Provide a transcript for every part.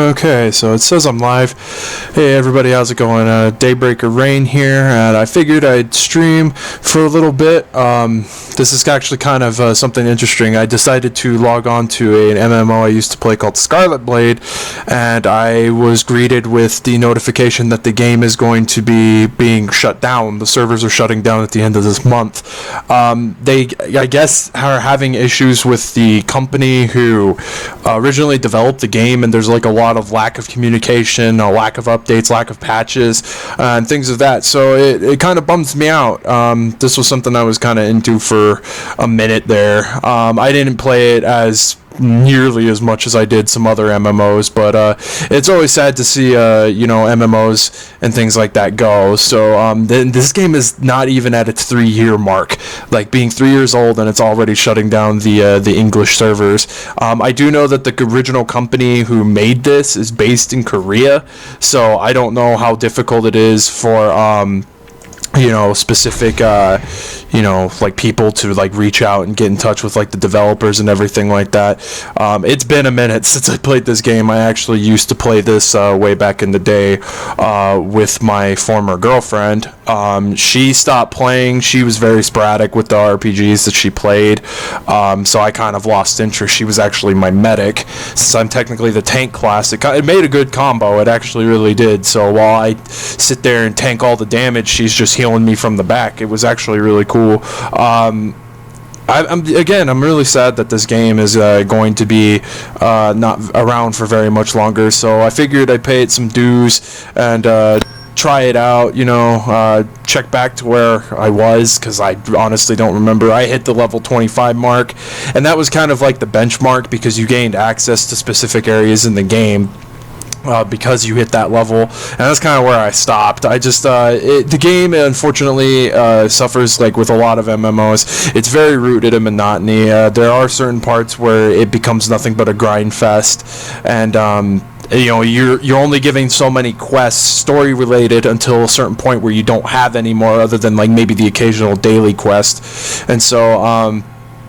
Okay, so it says I'm live. Hey everybody, how's it going? Daybreaker Rein here, and I figured I'd stream for a little bit. This is actually kind of something interesting. I decided to log on to an MMO I used to play called Scarlet, and I was greeted with the notification that the game is going to be being shut down. The servers are shutting down at the end of this month. They, I guess, are having issues with the company who originally developed the game, and there's like a lot of lack of communication, a lack of updates, lack of patches, and things of that. So it kind of bums me out. This was something I was kind of into for a minute there. I didn't play it as nearly as much as I did some other MMOs, but it's always sad to see MMOs and things like that go. So this game is not even at its 3-year mark, like being 3 years old, and it's already shutting down the English servers. I do know that the original company who made this is based in Korea, so I don't know how difficult it is for specific like people to like reach out and get in touch with like the developers and everything like that. It's been a minute since I played this game. I actually used to play this way back in the day with my former girlfriend. She stopped playing. She was very sporadic with the RPGs that she played, so I kind of lost interest. She was actually my medic, since I'm technically the tank class. It made a good combo. It actually really did. So while I sit there and tank all the damage, she's just healing me from the back. It was actually really cool. I'm really sad that this game is going to be not around for very much longer. So I figured I'd pay it some dues and try it out. Check back to where I was, because I honestly don't remember. I hit the level 25 mark, and that was kind of like the benchmark, because you gained access to specific areas in the game because you hit that level, and that's kind of where I stopped. I just the game unfortunately suffers, like with a lot of MMOs. It's very rooted in monotony. There are certain parts where it becomes nothing but a grind fest, and you're only giving so many quests, story related, until a certain point where you don't have any more, other than like maybe the occasional daily quest. And so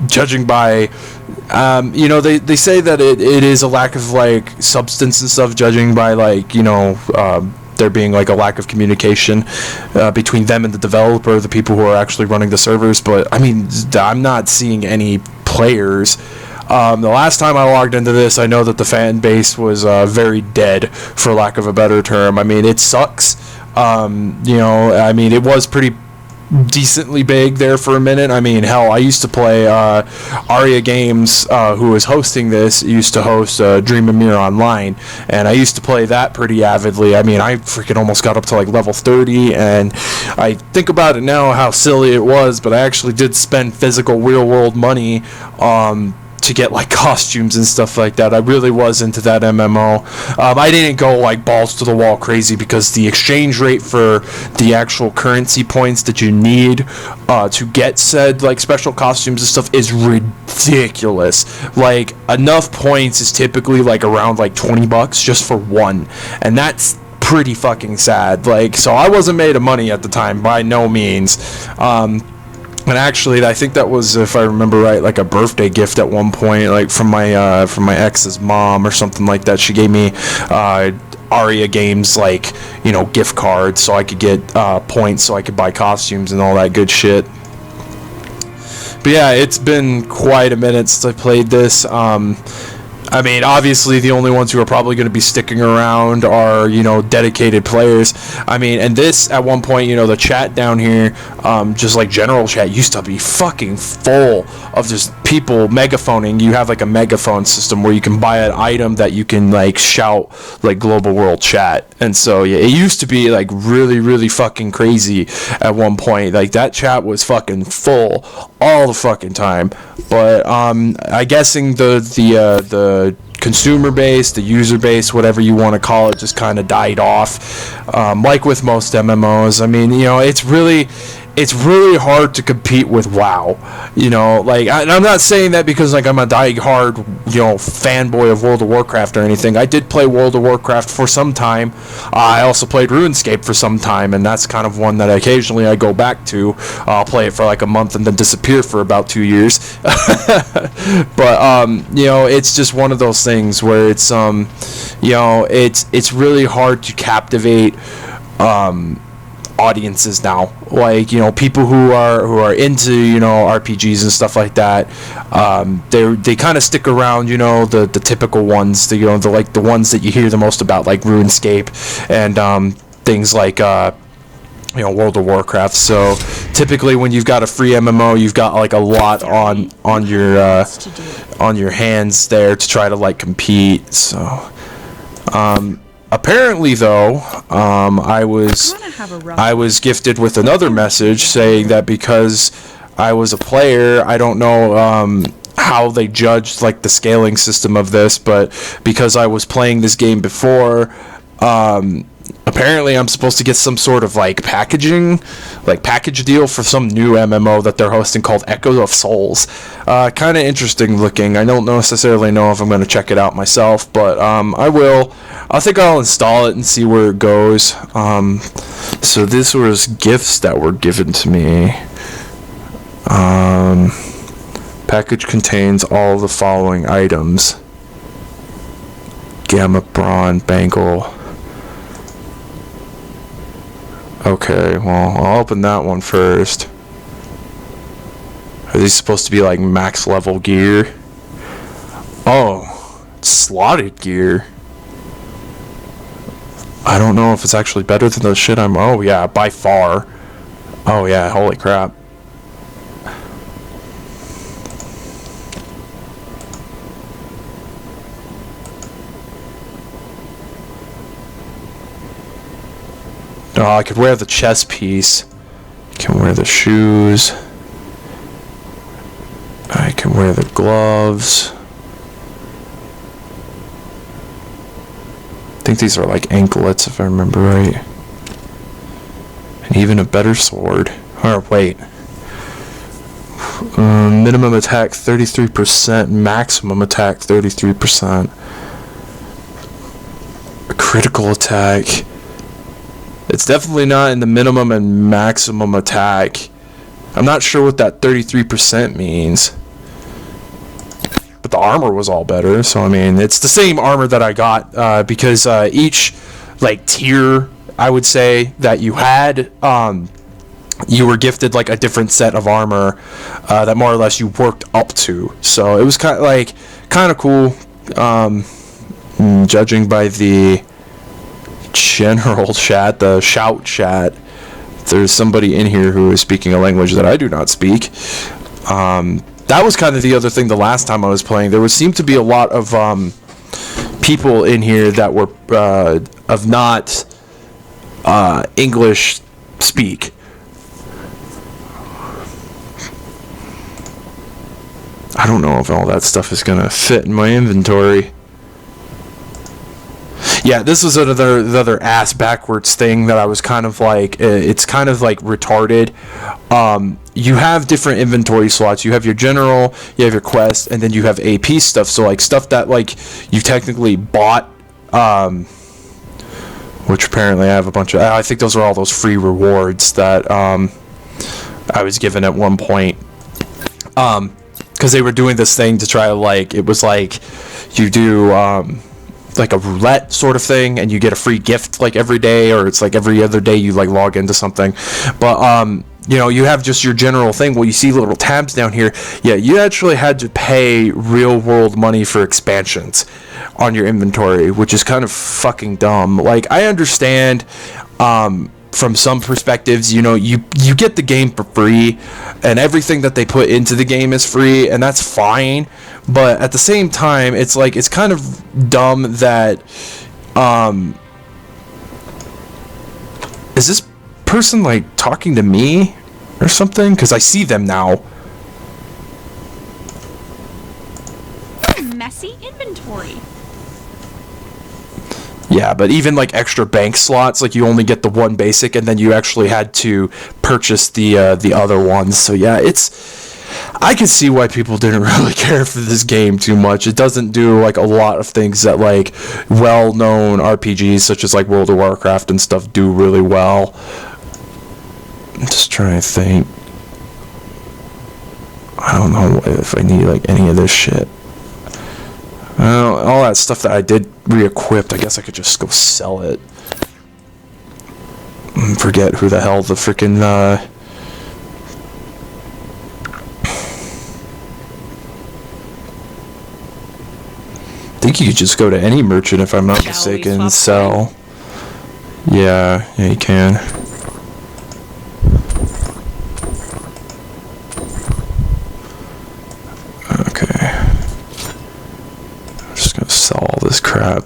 judging by they say that it is a lack of like substance and stuff, judging by like there being like a lack of communication between them and the developer, the people who are actually running the servers. But I mean, I'm not seeing any players. The last time I logged into this, I know that the fan base was very dead, for lack of a better term. I mean, it sucks. It was pretty decently big there for a minute. I mean, hell, I used to play Aria Games, who was hosting this, used to host Dream of Mir Online, and I used to play that pretty avidly. I mean, I freaking almost got up to like level 30, and I think about it now how silly it was, but I actually did spend physical real world money to get like costumes and stuff like that. I really was into that MMO. I didn't go like balls to the wall crazy, because the exchange rate for the actual currency points that you need to get said like special costumes and stuff is ridiculous. Like, enough points is typically like around like $20 just for one, and that's pretty fucking sad. Like, so I wasn't made of money at the time, by no means. And actually, I think that was, if I remember right, like a birthday gift at one point, like from my ex's mom or something like that. She gave me Aria Games gift cards, so I could get points, so I could buy costumes and all that good shit. But yeah, it's been quite a minute since I played this. I mean, obviously, the only ones who are probably going to be sticking around are, dedicated players. I mean, and this, at one point, the chat down here, just like general chat, used to be fucking full of just people megaphoning. You have like a megaphone system where you can buy an item that you can like shout like global world chat. And so, yeah, it used to be like really, really fucking crazy at one point. Like, that chat was fucking full all the fucking time. But I guessing the consumer base, the user base, whatever you want to call it, just kind of died off, like with most MMOs. I mean, it's really, it's really hard to compete with WoW. You know, like, and I'm not saying that because, like, I'm a die-hard, you know, fanboy of World of Warcraft or anything. I did play World of Warcraft for some time. I also played RuneScape for some time, and that's kind of one that occasionally I go back to. I'll play it for like a month and then disappear for about 2 years. But, you know, it's just one of those things where it's, you know, it's really hard to captivate, audiences now, like, you know, people who are into, you know, RPGs and stuff like that. They kind of stick around, you know, the typical ones, you know, the ones that you hear the most about, like RuneScape and things like you know, World of Warcraft. So typically when you've got a free MMO, you've got like a lot on your hands there to try to like compete. So apparently, though, I was gifted with another message saying that because I was a player, I don't know how they judged like the scaling system of this, but because I was playing this game before, apparently I'm supposed to get some sort of like package deal for some new MMO that they're hosting called Echo of Souls. Kind of interesting looking. I don't necessarily know if I'm going to check it out myself, but I will. I think I'll install it and see where it goes. So this was gifts that were given to me. Package contains all the following items: Gamma Brawn Bangle. Okay, well, I'll open that one first. Are these supposed to be like max level gear? Oh, slotted gear. I don't know if it's actually better than the shit I'm... Oh, yeah, by far. Oh, yeah, holy crap. Oh, I could wear the chest piece. I can wear the shoes. I can wear the gloves. I think these are like anklets, if I remember right. And even a better sword. Or wait. Minimum attack 33%, maximum attack 33%. A critical attack. It's definitely not in the minimum and maximum attack. I'm not sure what that 33% means. But the armor was all better, so I mean, it's the same armor that I got, because each like tier, I would say, that you had, you were gifted like a different set of armor that more or less you worked up to. So it was kind of cool, judging by the general chat, the shout chat. There's somebody in here who is speaking a language that I do not speak. That was kind of the other thing the last time I was playing. There seemed to be a lot of people in here that were of not English speak. I don't know if all that stuff is going to fit in my inventory. Yeah, this was the other ass backwards thing that I was kind of like, it's kind of like retarded. You have different inventory slots. You have your general, you have your quest, and then you have AP stuff. So like stuff that like you technically bought, which apparently I have a bunch of. I think those are all those free rewards that I was given at one point. Because they were doing this thing to try to like, it was like you do like a roulette sort of thing, and you get a free gift like every day, or it's like every other day you like log into something. But you know, you have just your general thing. Well, you see little tabs down here. Yeah, you actually had to pay real world money for expansions on your inventory, which is kind of fucking dumb. Like, I understand from some perspectives, you know, you get the game for free, and everything that they put into the game is free, and that's fine. But at the same time, it's like, it's kind of dumb that is this person like talking to me or something? Because I see them now. Messy inventory. Yeah, but even like extra bank slots, like you only get the one basic, and then you actually had to purchase the other ones. So yeah, I can see why people didn't really care for this game too much. It doesn't do like a lot of things that like well-known RPGs such as like World of Warcraft and stuff do really well. I'm just trying to think. I don't know if I need like any of this shit. All that stuff that I did re-equipped, I guess I could just go sell it. Forget who the hell the freaking I think you could just go to any merchant, if I'm not mistaken, and sell. Yeah, you can. Okay. I'm just gonna sell all this crap.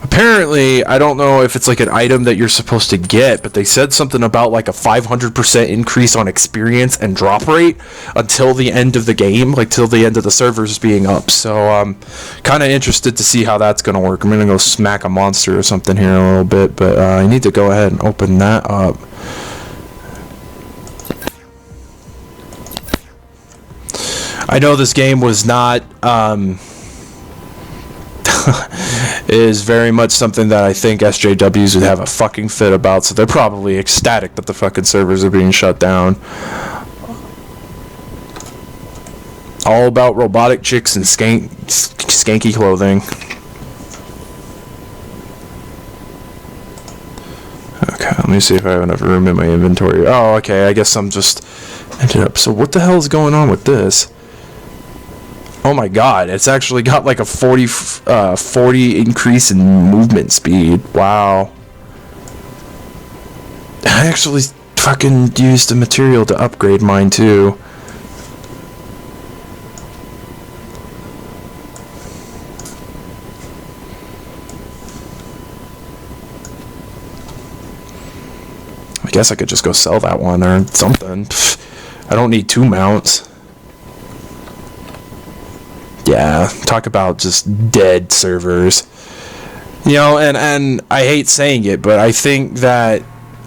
Apparently, I don't know if it's like an item that you're supposed to get, but they said something about like a 500% increase on experience and drop rate until the end of the game, like till the end of the servers being up. So I'm kind of interested to see how that's going to work. I'm going to go smack a monster or something here in a little bit, but I need to go ahead and open that up. I know this game was not... is very much something that I think SJWs would have a fucking fit about, so they're probably ecstatic that the fucking servers are being shut down. All about robotic chicks and skanky clothing. Okay, let me see if I have enough room in my inventory. Oh, okay, I guess I'm just ended up... So what the hell is going on with this? Oh my god, it's actually got like a 40 increase in movement speed. Wow. I actually fucking used the material to upgrade mine too. I guess I could just go sell that one or something. I don't need 2 mounts. Yeah, talk about just dead servers. You know, and I hate saying it, but I think that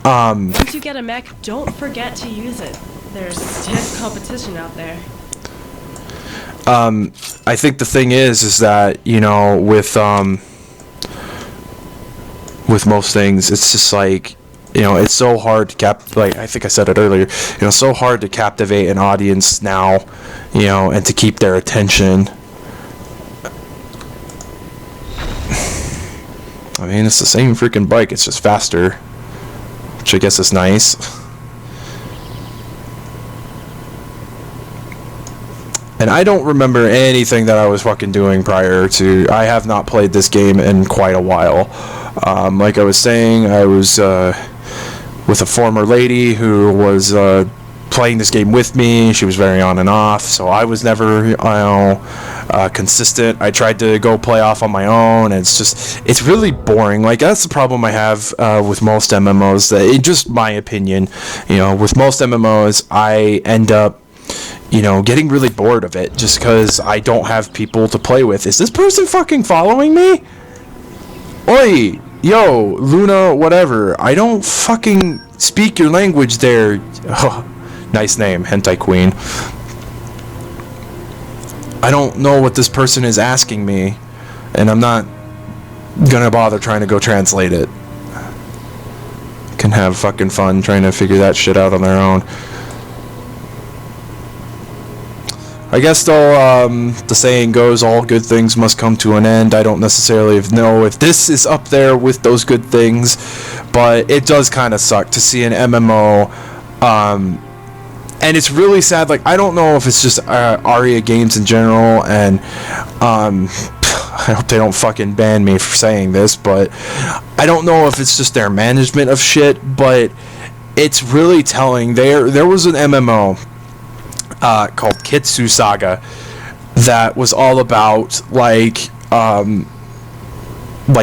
once you get a mech, don't forget to use it. There's stiff competition out there. I think the thing is that, you know, with most things, it's just like, you know, it's so hard to like I think I said it earlier, you know, so hard to captivate an audience now, you know, and to keep their attention. I mean, it's the same freaking bike, it's just faster, which I guess is nice. And I don't remember anything that I was fucking doing prior to... I have not played this game in quite a while. Like I was saying, I was with a former lady who was playing this game with me. She was very on and off, so I was never, you know, consistent. I tried to go play off on my own, and it's really boring. Like, that's the problem I have with most MMOs. In just my opinion, you know, with most MMOs, I end up, you know, getting really bored of it just because I don't have people to play with. Is this person fucking following me? Oi, yo, Luna, whatever. I don't fucking speak your language there. Oh, nice name, Hentai Queen. I don't know what this person is asking me, and I'm not gonna bother trying to go translate it. Can have fucking fun trying to figure that shit out on their own. I guess though, the saying goes, all good things must come to an end. I don't necessarily know if this is up there with those good things, but it does kind of suck to see an MMO, and it's really sad. Like, I don't know if it's just ARIA games in general, and I hope they don't fucking ban me for saying this, but I don't know if it's just their management of shit, but it's really telling. There was an MMO called Kitsu Saga that was all about like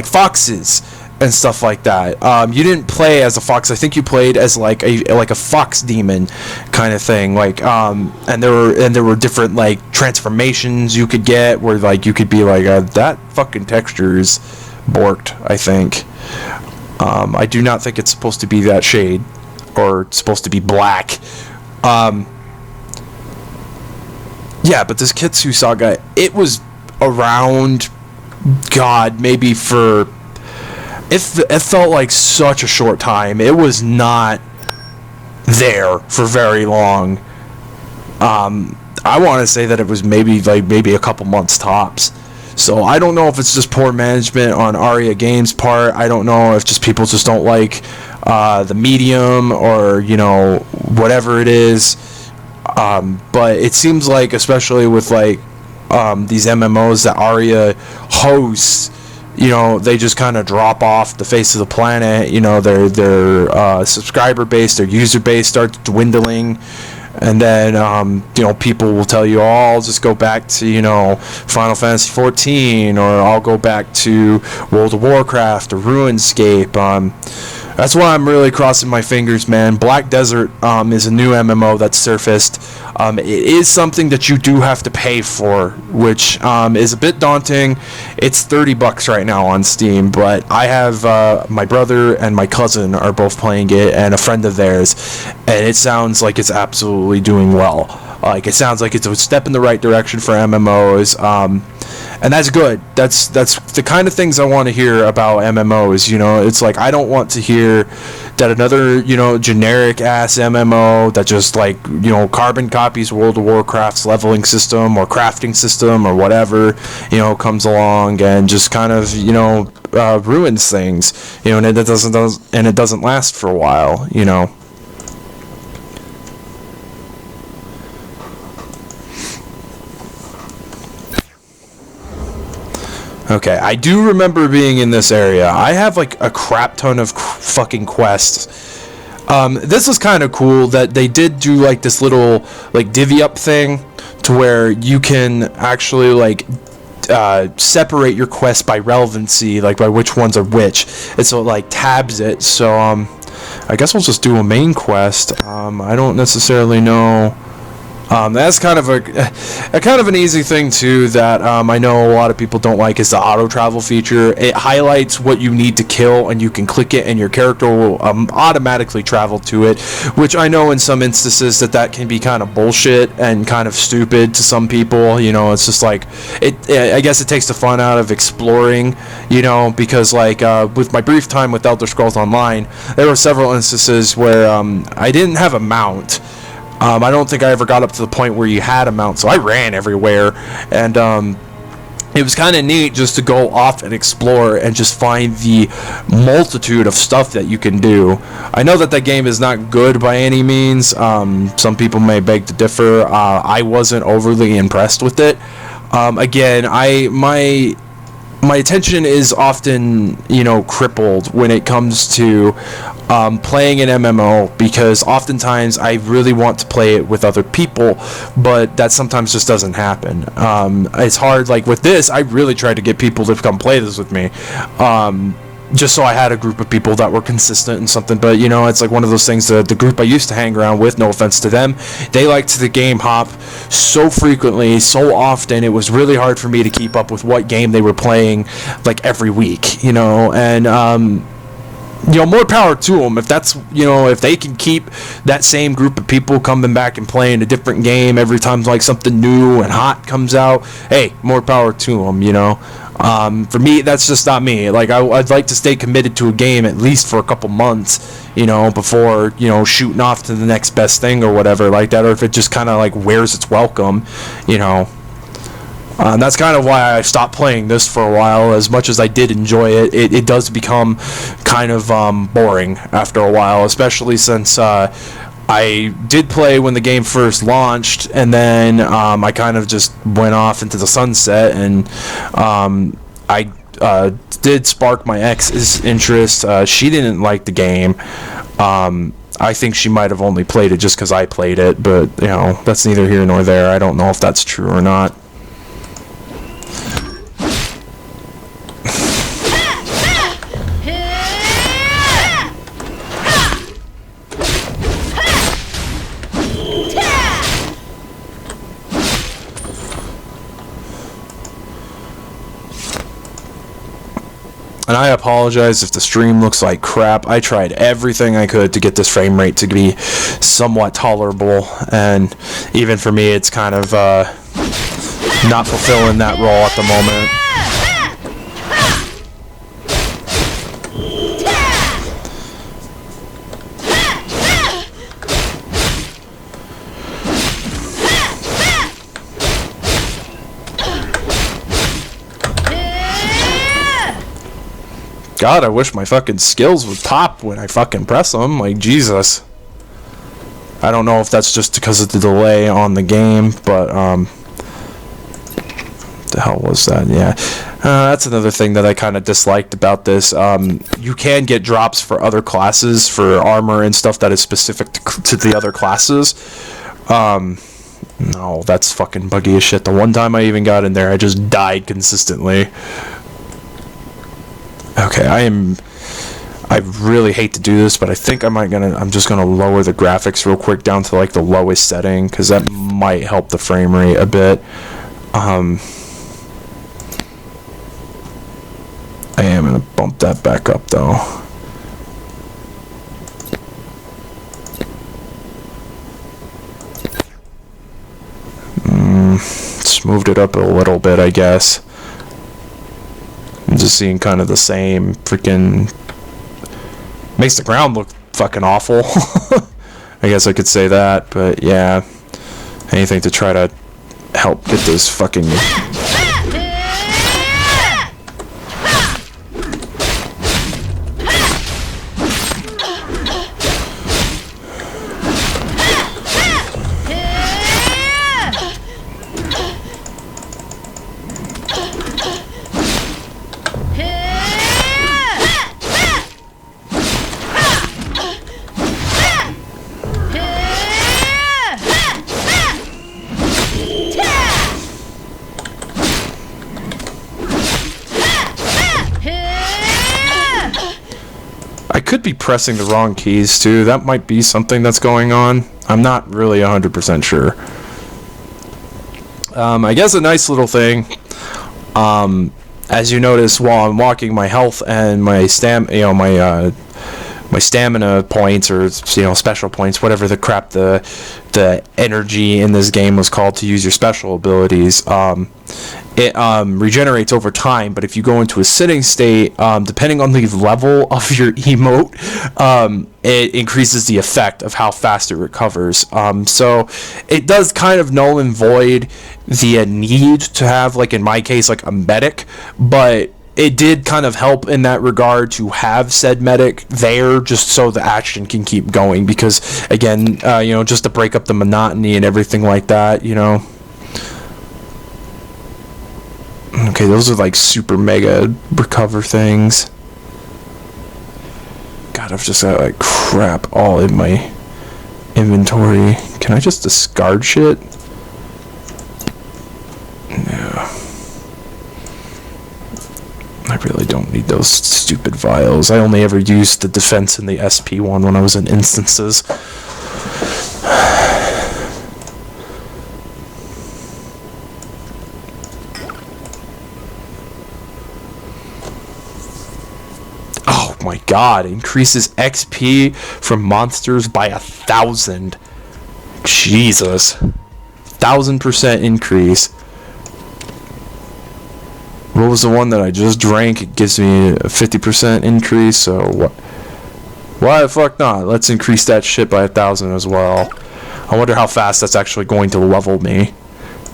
foxes and stuff like that. You didn't play as a fox. I think you played as like a fox demon kind of thing. Like and there were different like transformations you could get where like you could be like that fucking texture is borked, I think. I do not think it's supposed to be that shade, or it's supposed to be black. Yeah, but this Kitsu Saga, it was around, God, maybe for, it felt like such a short time. It was not there for very long. I want to say that it was maybe a couple months tops. So I don't know if it's just poor management on Aria Games' part. I don't know if just people just don't like the medium, or, you know, whatever it is. But it seems like, especially with like these MMOs that Aria hosts, you know, they just kind of drop off the face of the planet. You know, their subscriber base, their user base starts dwindling. And then, you know, people will tell you, oh, I'll just go back to, you know, Final Fantasy 14, or I'll go back to World of Warcraft or RuneScape. That's why I'm really crossing my fingers, man. Black Desert is a new MMO that's surfaced. It is something that you do have to pay for, which is a bit daunting. It's $30 right now on Steam, but I have my brother and my cousin are both playing it, and a friend of theirs, and it sounds like it's absolutely doing well. Like, it sounds like it's a step in the right direction for MMOs, and that's good. That's the kind of things I want to hear about MMOs. You know, it's like, I don't want to hear that another, you know, generic ass MMO that just, like, you know, carbon copies World of Warcraft's leveling system or crafting system or whatever, you know, comes along and just kind of, you know, ruins things, you know, and it doesn't last for a while, you know. Okay, I do remember being in this area. I have like a crap ton of fucking quests. This was kind of cool that they did do like this little like divvy up thing to where you can actually like separate your quests by relevancy, like by which ones are which, and so it like tabs it. So I guess we'll just do a main quest. I don't necessarily know. That's kind of an easy thing too that I know a lot of people don't like, is the auto travel feature. It highlights what you need to kill, and you can click it, and your character will automatically travel to it. Which I know in some instances that can be kind of bullshit and kind of stupid to some people. You know, it's just like I guess it takes the fun out of exploring. You know, because like with my brief time with Elder Scrolls Online, there were several instances where I didn't have a mount. I don't think I ever got up to the point where you had a mount, so I ran everywhere, and it was kind of neat just to go off and explore and just find the multitude of stuff that you can do. I know that game is not good by any means. Some people may beg to differ. I wasn't overly impressed with it. Again, my attention is often, you know, crippled when it comes to playing an MMO, because oftentimes I really want to play it with other people, but that sometimes just doesn't happen. It's hard. Like with this, I really tried to get people to come play this with me, just so I had a group of people that were consistent and something. But you know, it's like one of those things that the group I used to hang around with, no offense to them, they liked the game hop so frequently, so often, it was really hard for me to keep up with what game they were playing like every week, you know. And you know, more power to them. If that's, you know, if they can keep that same group of people coming back and playing a different game every time like something new and hot comes out, hey, more power to them, you know. For me, that's just not me. Like, I'd like to stay committed to a game at least for a couple months, you know, before, you know, shooting off to the next best thing or whatever like that, or if it just kind of like wears its welcome, you know. That's kind of why I stopped playing this for a while. As much as I did enjoy it, it does become kind of boring after a while, especially since I did play when the game first launched, and then I kind of just went off into the sunset, and I did spark my ex's interest. She didn't like the game. I think she might have only played it just because I played it, but, you know, that's neither here nor there. I don't know if that's true or not. And I apologize if the stream looks like crap. I tried everything I could to get this frame rate to be somewhat tolerable, and even for me, it's kind of not fulfilling that role at the moment. God, I wish my fucking skills would pop when I fucking press them. Like, Jesus. I don't know if that's just because of the delay on the game, but, the hell was that? Yeah. That's another thing that I kind of disliked about this. You can get drops for other classes, for armor and stuff that is specific to the other classes. No, that's fucking buggy as shit. The one time I even got in there, I just died consistently. Okay, I really hate to do this, but I think I'm just gonna lower the graphics real quick down to like the lowest setting, because that might help the frame rate a bit. I am gonna bump that back up though. Just moved it up a little bit, I guess. I'm just seeing kind of the same freaking... Makes the ground look fucking awful. I guess I could say that, but yeah. Anything to try to help get those fucking... I could be pressing the wrong keys too. That might be something that's going on. I'm not really 100% sure. I guess a nice little thing. As you notice, while I'm walking, my health and my my stamina points, or special points, whatever the crap the energy in this game was called to use your special abilities, it regenerates over time. But if you go into a sitting state, depending on the level of your emote, it increases the effect of how fast it recovers. So it does kind of null and void the need to have, like in my case, like a medic, but it did kind of help in that regard to have said medic there, just so the action can keep going, because again, just to break up the monotony and everything like that, Okay, those are like super mega recover things. God, I've just got like crap all in my inventory. Can I just discard shit? No. I really don't need those stupid vials. I only ever used the defense in the SP one when I was in instances. Oh my god, increases XP from monsters by 1,000. Jesus. 1,000% increase. What was the one that I just drank? It gives me a 50% increase, so what? Why the fuck not? Let's increase that shit by 1,000 as well. I wonder how fast that's actually going to level me.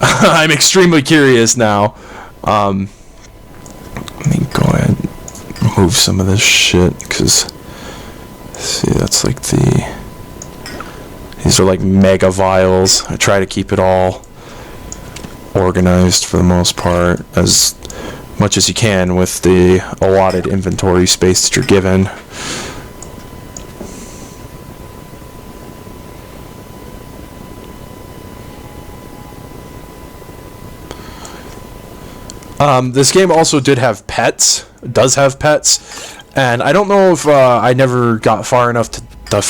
I'm extremely curious now. Let me go ahead and move some of this shit, because, see, that's like these are like mega vials. I try to keep it all organized for the most part, as much as you can with the allotted inventory space that you're given. This game also does have pets, and I don't know if I never got far enough to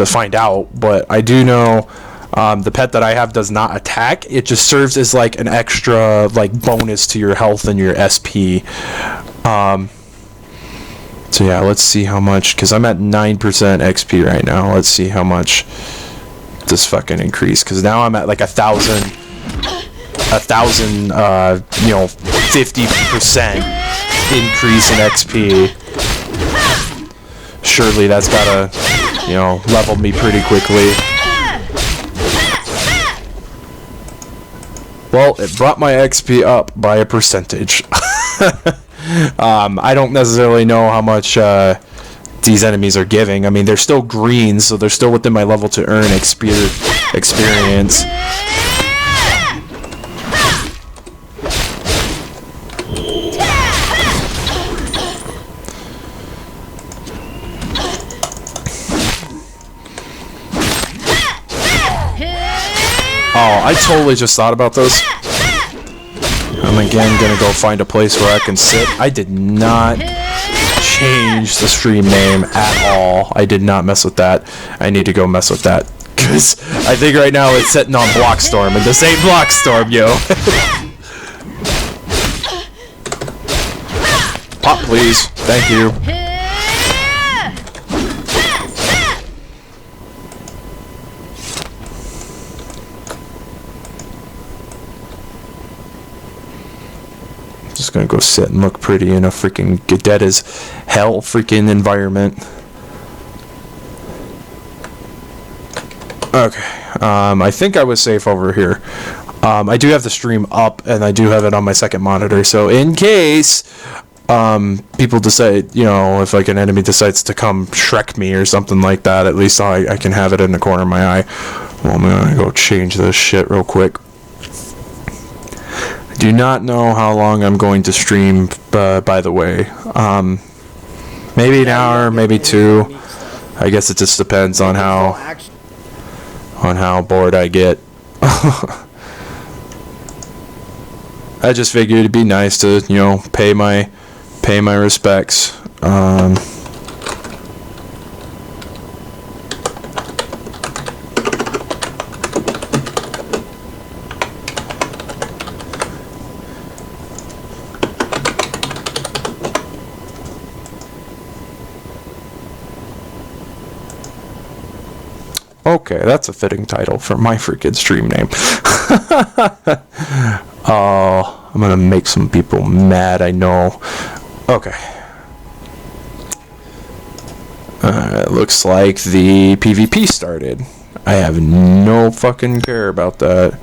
find out, but I do know the pet that I have does not attack. It just serves as like an extra like bonus to your health and your SP. So yeah, let's see how much, because I'm at 9% XP right now. Let's see how much this fucking increase, because now I'm at like 1,000, 50% increase in XP. Surely that's gotta, level me pretty quickly. Well, it brought my XP up by a percentage. I don't necessarily know how much these enemies are giving. I mean, they're still green, so they're still within my level to earn experience. Oh, I totally just thought about those. I'm again gonna go find a place where I can sit. I did not change the stream name at all. I did not mess with that. I need to go mess with that, because I think right now it's sitting on Blockstorm, and this ain't Blockstorm, yo. Pop, please. Thank you. Just gonna go sit and look pretty in a freaking dead as hell freaking environment. Okay, I think I was safe over here. I do have the stream up, and I do have it on my second monitor, so in case people decide, if like an enemy decides to come Shrek me or something like that, at least I can have it in the corner of my eye. Well, I'm gonna go change this shit real quick. Do not know how long I'm going to stream, by the way. Maybe an hour, maybe 2. I guess it just depends on how bored I get. I just figured it'd be nice to, pay my respects. Okay, that's a fitting title for my freaking stream name. Oh, I'm gonna make some people mad, I know. Okay. It looks like the PvP started. I have no fucking care about that.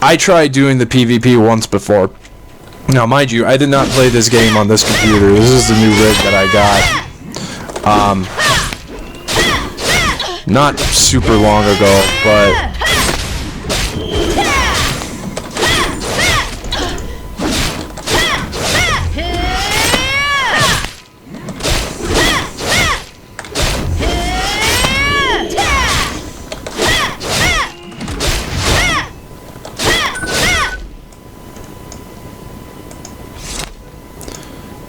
I tried doing the PvP once before. Now, mind you, I did not play this game on this computer. This is the new rig that I got. Not super long ago, but...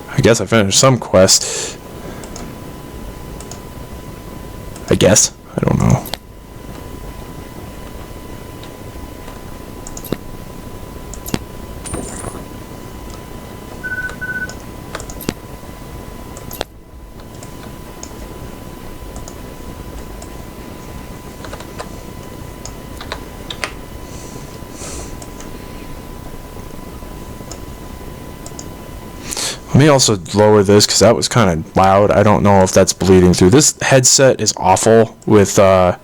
I guess I finished some quest. I guess. I don't know. Let me also lower this because that was kind of loud. I don't know if that's bleeding through. This headset is awful with the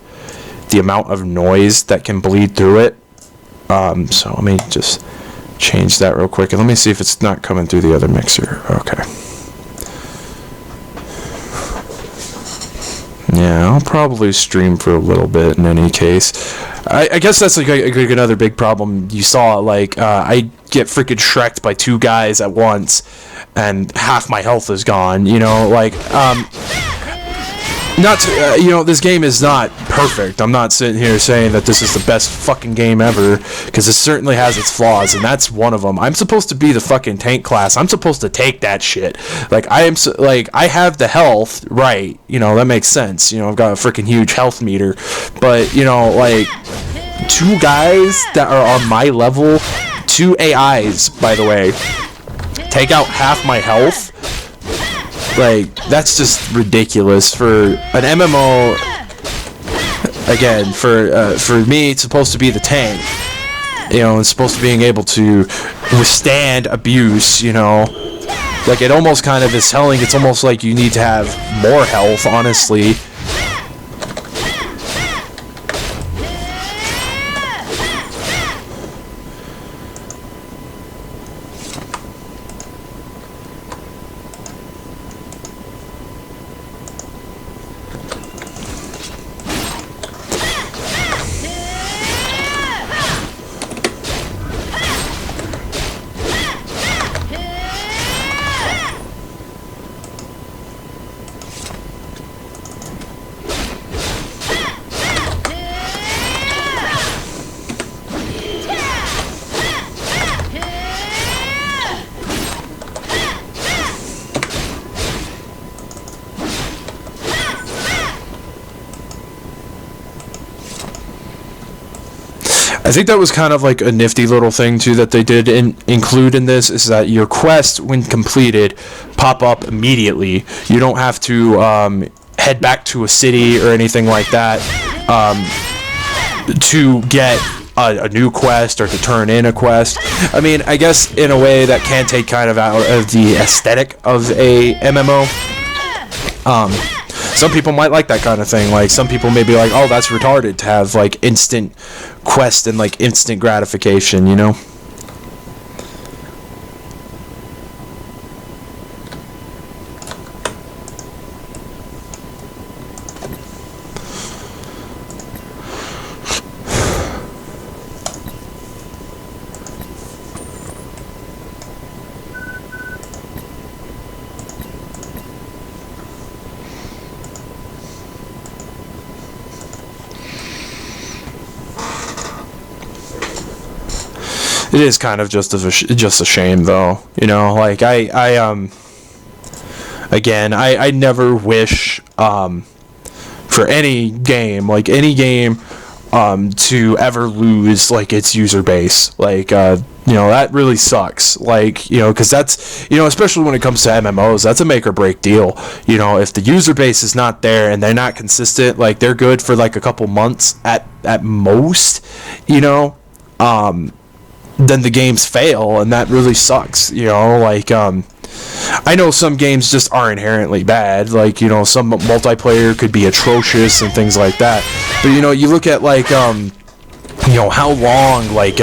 amount of noise that can bleed through it. So let me just change that real quick. And let me see if it's not coming through the other mixer. Okay. Yeah, I'll probably stream for a little bit in any case. I guess that's like another big problem you saw. Like, I get freaking Shrek'd by 2 guys at once, and half my health is gone, like, not to, this game is not perfect. I'm not sitting here saying that this is the best fucking game ever, because it certainly has its flaws, and that's one of them. I'm supposed to be the fucking tank class. I'm supposed to take that shit. Like, I have the health, right, that makes sense. I've got a freaking huge health meter, but, like, 2 guys that are on my level 2 AIs, by the way, take out half my health. Like, that's just ridiculous for an MMO. Again, for me, it's supposed to be the tank. You know, it's supposed to being able to withstand abuse, you know. Like, it almost kind of is telling, it's almost like you need to have more health, honestly. I think that was kind of like a nifty little thing too that they did include in this, is that your quests, when completed, pop up immediately. You don't have to head back to a city or anything like that to get a new quest or to turn in a quest. I mean, I guess in a way that can take kind of out of the aesthetic of a MMO. Some people might like that kind of thing. Like, some people may be like, oh, that's retarded to have, like, instant quest and, like, instant gratification, you know? It is kind of just a shame, though. You know, like I never wish for any game, like any game, to ever lose like its user base. Like you know, that really sucks. Like, you know, because that's, you know, especially when it comes to MMOs, that's a make or break deal. You know, if the user base is not there and they're not consistent, like they're good for like a couple months at most, you know, then the games fail, and that really sucks, you know. Like, I know some games just are inherently bad, like, you know, some multiplayer could be atrocious and things like that, but, you know, you look at, like, you know, how long, like,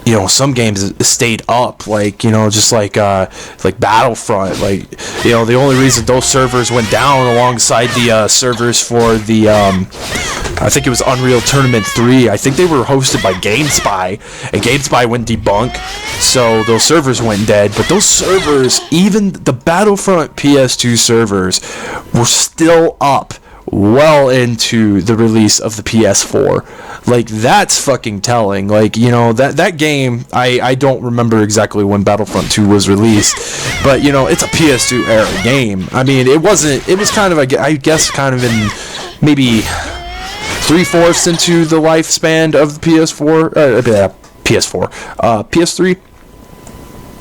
you know, some games stayed up, like, you know, just like Battlefront, like, you know, the only reason those servers went down alongside the servers for the, I think it was Unreal Tournament 3, I think they were hosted by GameSpy, and GameSpy went debunk, so those servers went dead. But those servers, even the Battlefront PS2 servers, were still up well into the release of the PS4. Like, that's fucking telling. Like, you know, that game, I don't remember exactly when Battlefront 2 was released, but, you know, it's a PS2 era game. I mean, it was kind of, I guess, kind of in maybe 3/4 into the lifespan of the PS4,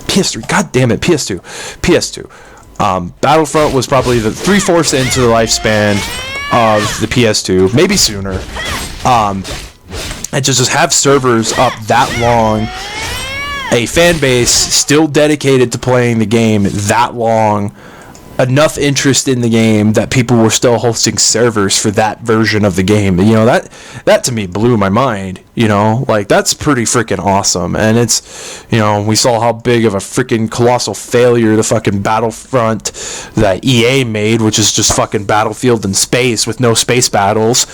PS3, god damn it, PS2. Battlefront was probably the 3/4 into the lifespan of the PS2, maybe sooner. And to just have servers up that long, a fan base still dedicated to playing the game that long, enough interest in the game that people were still hosting servers for that version of the game. You know, that to me blew my mind, you know, like, that's pretty freaking awesome. And it's, you know, we saw how big of a freaking colossal failure the fucking Battlefront that EA made, which is just fucking Battlefield in space with no space battles.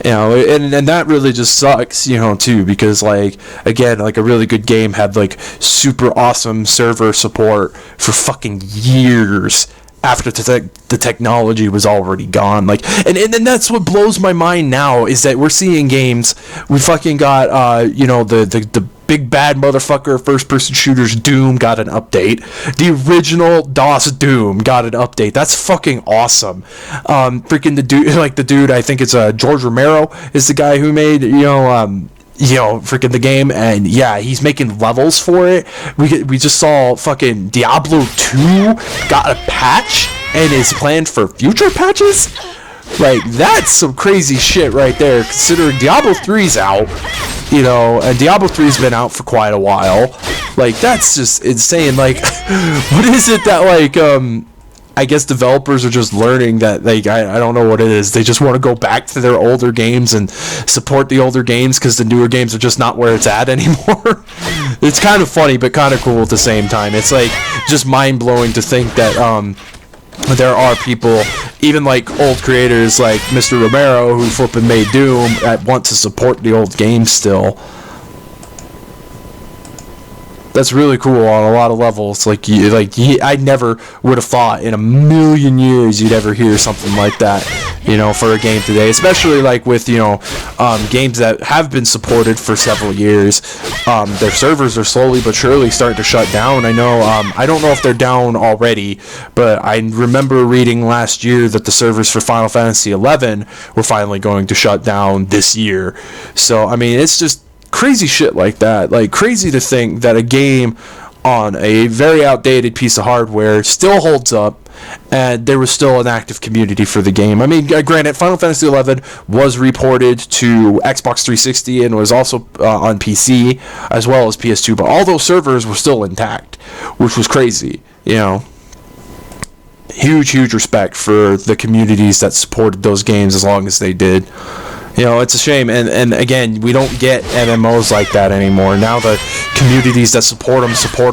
You know, and that really just sucks, you know, too, because, like, again, like, a really good game had, like, super awesome server support for fucking years after the technology was already gone. Like, and that's what blows my mind now, is that we're seeing games, we fucking got, you know, the big bad motherfucker first-person shooters Doom got an update. The original DOS Doom got an update. That's fucking awesome. Freaking the dude, I think it's George Romero is the guy who made, you know, freaking the game, and yeah, he's making levels for it. We just saw fucking Diablo 2 got a patch and is planned for future patches. Like, that's some crazy shit right there, considering Diablo 3's out, and Diablo 3's been out for quite a while. Like, that's just insane. Like, what is it that, like, I guess developers are just learning that, like, I don't know what it is. They just want to go back to their older games and support the older games because the newer games are just not where it's at anymore. It's kind of funny, but kind of cool at the same time. It's, like, just mind-blowing to think that, there are people, even like old creators like Mr. Romero, who flipping made Doom, that want to support the old games still. That's really cool on a lot of levels. I never would have thought in a million years you'd ever hear something like that, for a game today. Especially like with, games that have been supported for several years. Their servers are slowly but surely starting to shut down. I know, I don't know if they're down already, but I remember reading last year that the servers for Final Fantasy XI were finally going to shut down this year. So, I mean, it's just crazy shit like that. Like, crazy to think that a game on a very outdated piece of hardware still holds up, and there was still an active community for the game. I mean, granted, Final Fantasy XI was reported to Xbox 360 and was also on PC as well as PS2, but all those servers were still intact, which was crazy. Huge respect for the communities that supported those games as long as they did. It's a shame, and again, we don't get MMOs like that anymore. Now the communities that support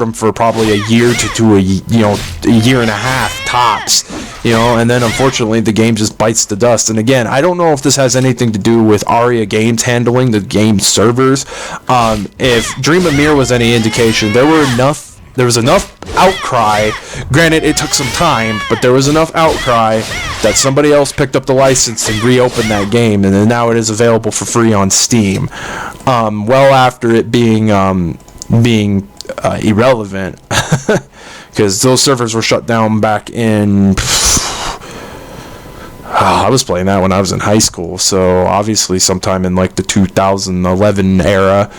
them for probably a year to a year and a half tops, and then unfortunately the game just bites the dust. And again, I don't know if this has anything to do with Aria Games handling the game servers. If Dream of Mir was any indication, there was enough outcry. Granted, it took some time, but there was enough outcry that somebody else picked up the license and reopened that game, and then now it is available for free on Steam. Well after it being irrelevant, because those servers were shut down back in. I was playing that when I was in high school, so obviously sometime in like the 2011 era.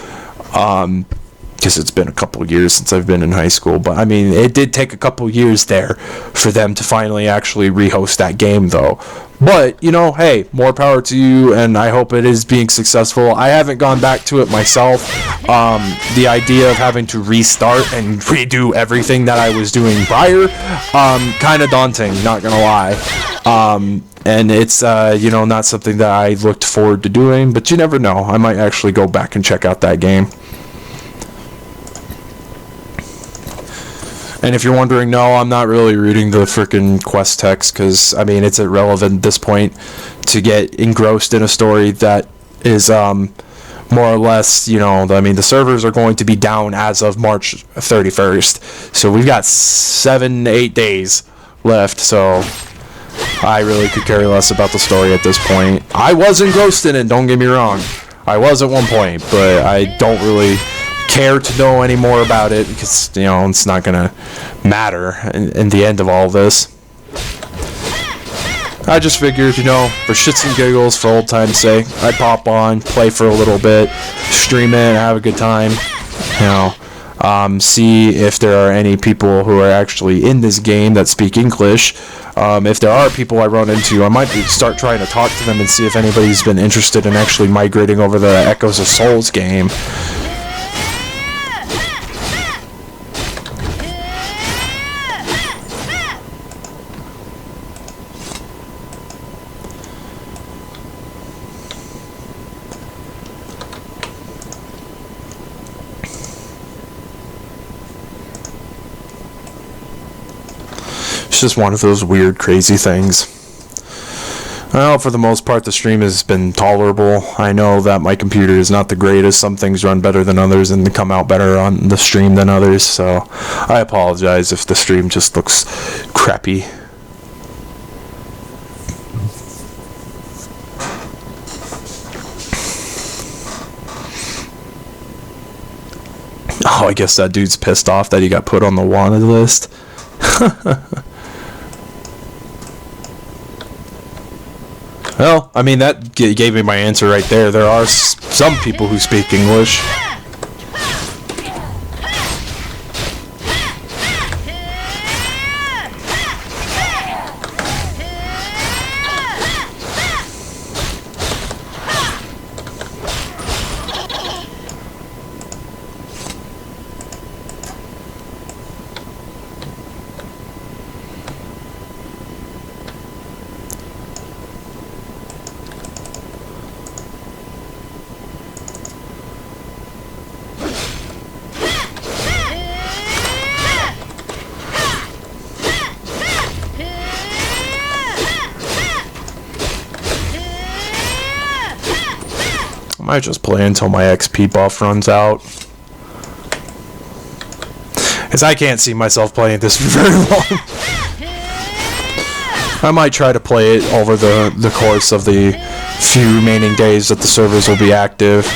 Because it's been a couple years since I've been in high school. But, I mean, it did take a couple years there for them to finally actually rehost that game, though. But, hey, more power to you, and I hope it is being successful. I haven't gone back to it myself. The idea of having to restart and redo everything that I was doing prior, kind of daunting, not gonna lie. And it's, not something that I looked forward to doing, but you never know. I might actually go back and check out that game. And if you're wondering, no, I'm not really reading the frickin' quest text, because, I mean, it's irrelevant at this point to get engrossed in a story that is, more or less, the servers are going to be down as of March 31st. So we've got 7-8 days left, so I really could care less about the story at this point. I was engrossed in it, don't get me wrong. I was at one point, but I don't really care to know any more about it because it's not gonna matter in the end of all this. I just figured, for shits and giggles, for old time's sake, I'd pop on, play for a little bit, stream it, have a good time, see if there are any people who are actually in this game that speak English. If there are people I run into, I might start trying to talk to them and see if anybody's been interested in actually migrating over the Echoes of Souls game. It's just one of those weird, crazy things. Well, for the most part, the stream has been tolerable. I know that my computer is not the greatest. Some things run better than others and come out better on the stream than others, so I apologize if the stream just looks crappy. Oh, I guess that dude's pissed off that he got put on the wanted list. Well, I mean, that gave me my answer right there. There are some people who speak English. I might just play until my XP buff runs out. Because I can't see myself playing this for very long. I might try to play it over the course of the few remaining days that the servers will be active.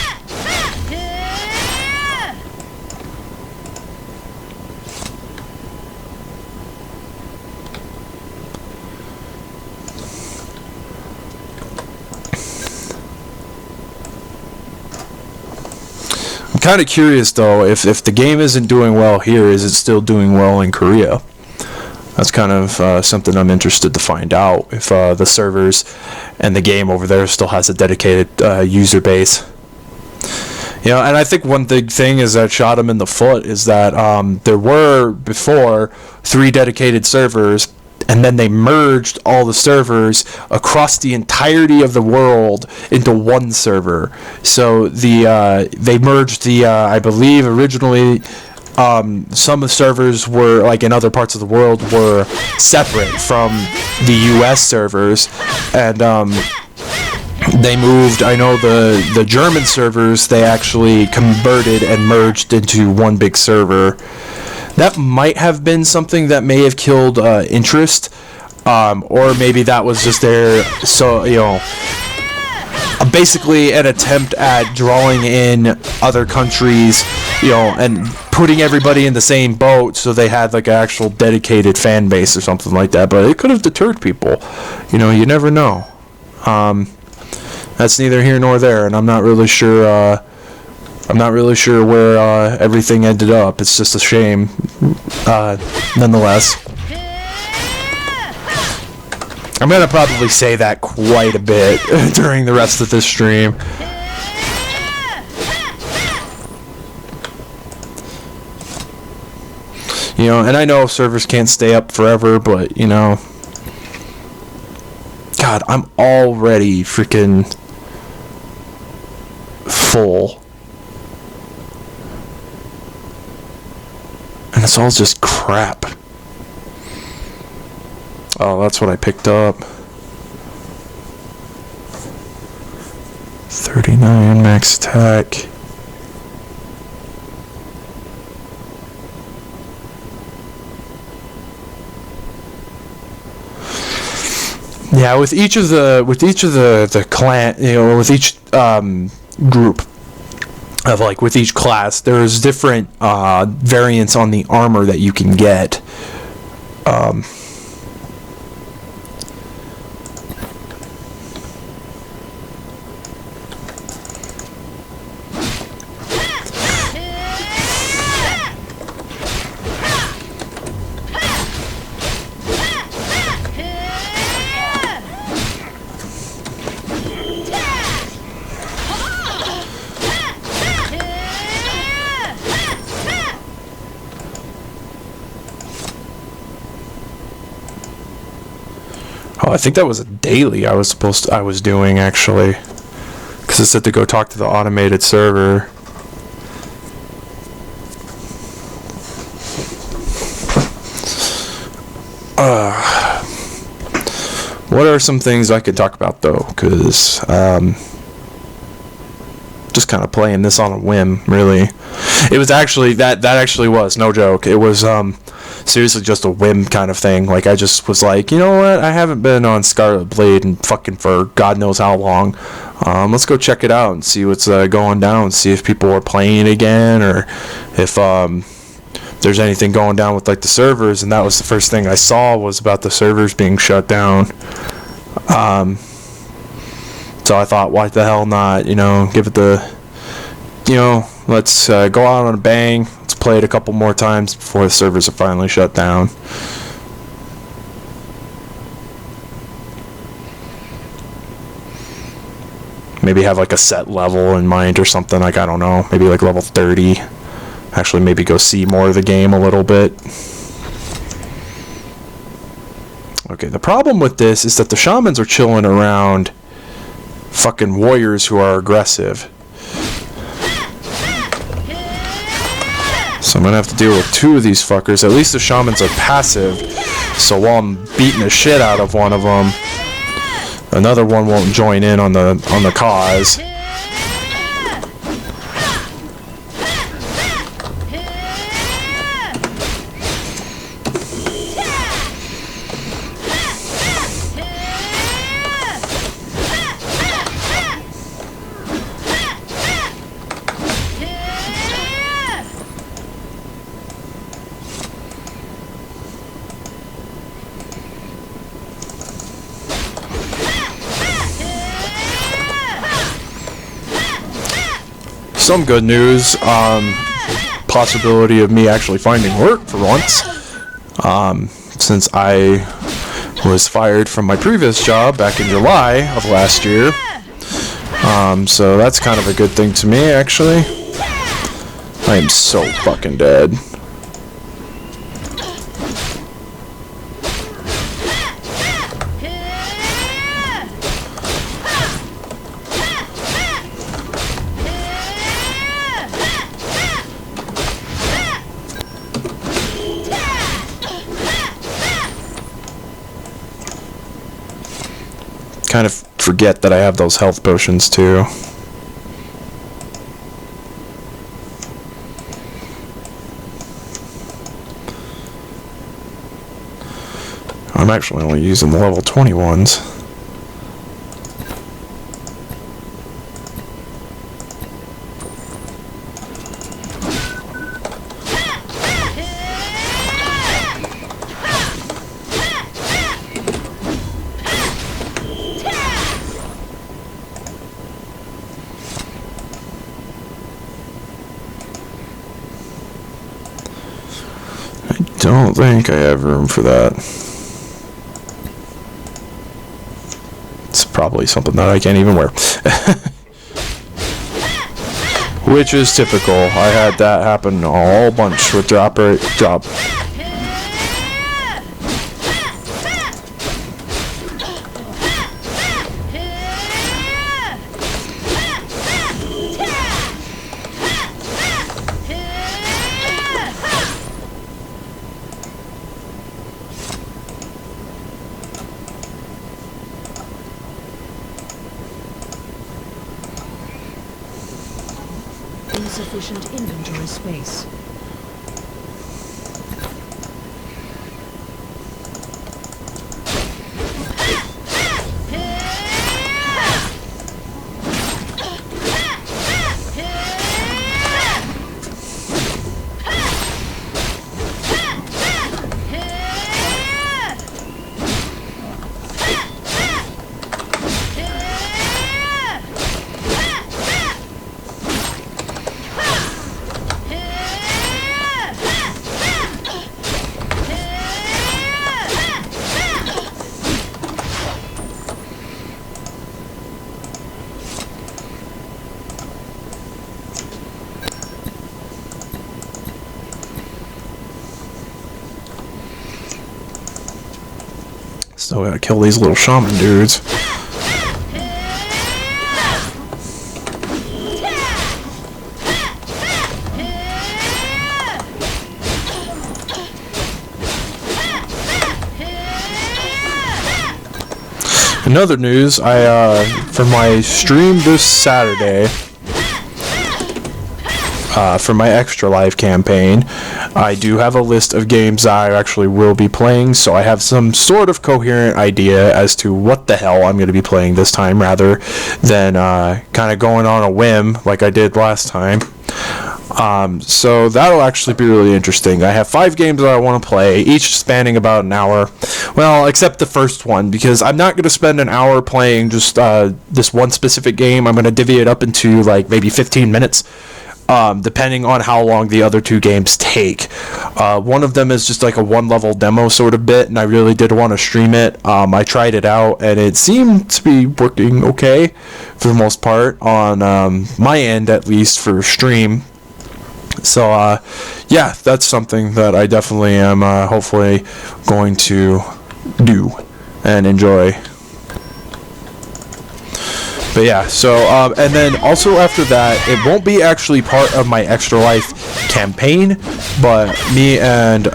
Kind of curious though, if the game isn't doing well here, is it still doing well in Korea? That's kind of something I'm interested to find out, if the servers and the game over there still has a dedicated user base. You know, and I think one big thing is that shot him in the foot is that there were before 3 dedicated servers, and then they merged all the servers across the entirety of the world into one server. So they merged I believe originally some of the servers were, like in other parts of the world, were separate from the US servers, and they moved, I know the German servers, they actually converted and merged into one big server. That might have been something that may have killed interest, or maybe that was just their, so, you know, basically an attempt at drawing in other countries, you know, and putting everybody in the same boat so they had like an actual dedicated fan base or something like that. But it could have deterred people, you know, you never know. That's neither here nor there, and I'm not really sure where everything ended up. It's just a shame, nonetheless. I'm gonna probably say that quite a bit during the rest of this stream. You know, and I know servers can't stay up forever, but, you know, God, I'm already freaking full. And it's all just crap. Oh, that's what I picked up. 39 max attack. Yeah, with each of the clan, you know, with each group of, like, with each class, there's different variants on the armor that you can get. Oh, I think that was a daily I was doing, actually, because it said to go talk to the automated server. What are some things I could talk about, though? Because just kind of playing this on a whim, really. It was actually that actually was no joke. It was seriously just a whim kind of thing. Like, I just was like, you know what? I haven't been on Scarlet Blade and fucking for God knows how long. Let's go check it out and see what's going down. See if people are playing again, or if there's anything going down with, like, the servers. And that was the first thing I saw, was about the servers being shut down. So I thought, why the hell not, you know, give it the, you know, let's go out on a bang. Let's play it a couple more times before the servers are finally shut down. Maybe have like a set level in mind or something, like, I don't know, maybe like level 30. Actually, maybe go see more of the game a little bit. Okay, the problem with this is that the shamans are chilling around fucking warriors who are aggressive. So I'm gonna have to deal with 2 of these fuckers. At least the shamans are passive, so while I'm beating the shit out of one of them, another one won't join in on the cause. Some good news, possibility of me actually finding work for once, since I was fired from my previous job back in July of last year, so that's kind of a good thing to me, actually. I am so fucking dead. Kind of forget that I have those health potions too. I'm actually only using the level 20 ones. Don't think I have room for that. It's probably something that I can't even wear. Which is typical. I had that happen a whole bunch with drop. Insufficient inventory space. Still gotta kill these little shaman dudes. In other news, for my stream this Saturday, for my Extra Life campaign, I do have a list of games that I actually will be playing, so I have some sort of coherent idea as to what the hell I'm going to be playing this time, rather than kind of going on a whim like I did last time. So that'll actually be really interesting. I have 5 games that I want to play, each spanning about an hour. Well, except the first one, because I'm not going to spend an hour playing just this one specific game. I'm going to divvy it up into like maybe 15 minutes. Depending on how long the other 2 games take. One of them is just like a 1-level demo sort of bit, and I really did want to stream it. I tried it out, and it seemed to be working okay for the most part, on my end at least, for stream. So, yeah, that's something that I definitely am hopefully going to do and enjoy. But yeah, so, and then also after that, it won't be actually part of my Extra Life campaign, but me and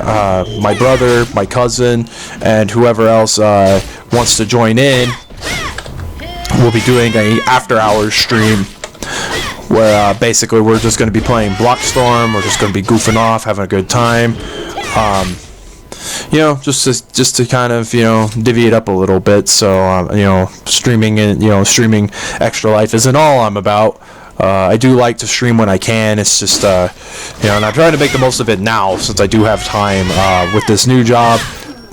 my brother, my cousin, and whoever else wants to join in, we'll be doing a after-hours stream where basically we're just going to be playing Blockstorm. We're just going to be goofing off, having a good time. You know, just to kind of, you know, divvy it up a little bit. So, you know, streaming Extra Life isn't all I'm about. I do like to stream when I can. It's just, you know, and I'm trying to make the most of it now since I do have time with this new job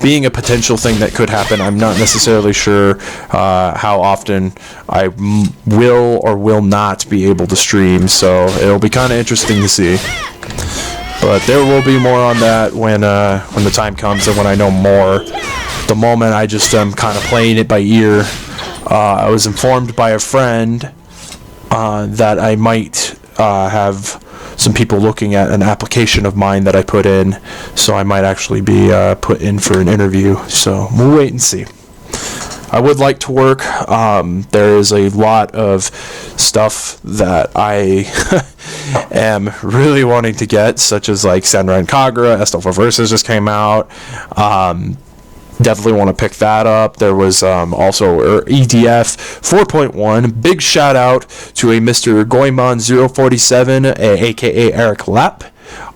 being a potential thing that could happen. I'm not necessarily sure how often I will or will not be able to stream. So it'll be kind of interesting to see. But there will be more on that when the time comes and when I know more. At the moment, I just am kind of playing it by ear. I was informed by a friend that I might have some people looking at an application of mine that I put in, so I might actually be put in for an interview. So we'll wait and see. I would like to work. There is a lot of stuff that I am really wanting to get, such as like Senran Kagura, Estelva Versus just came out. Definitely want to pick that up. There was also EDF 4.1. Big shout out to a Mr. Goemon047, aka Eric Lapp,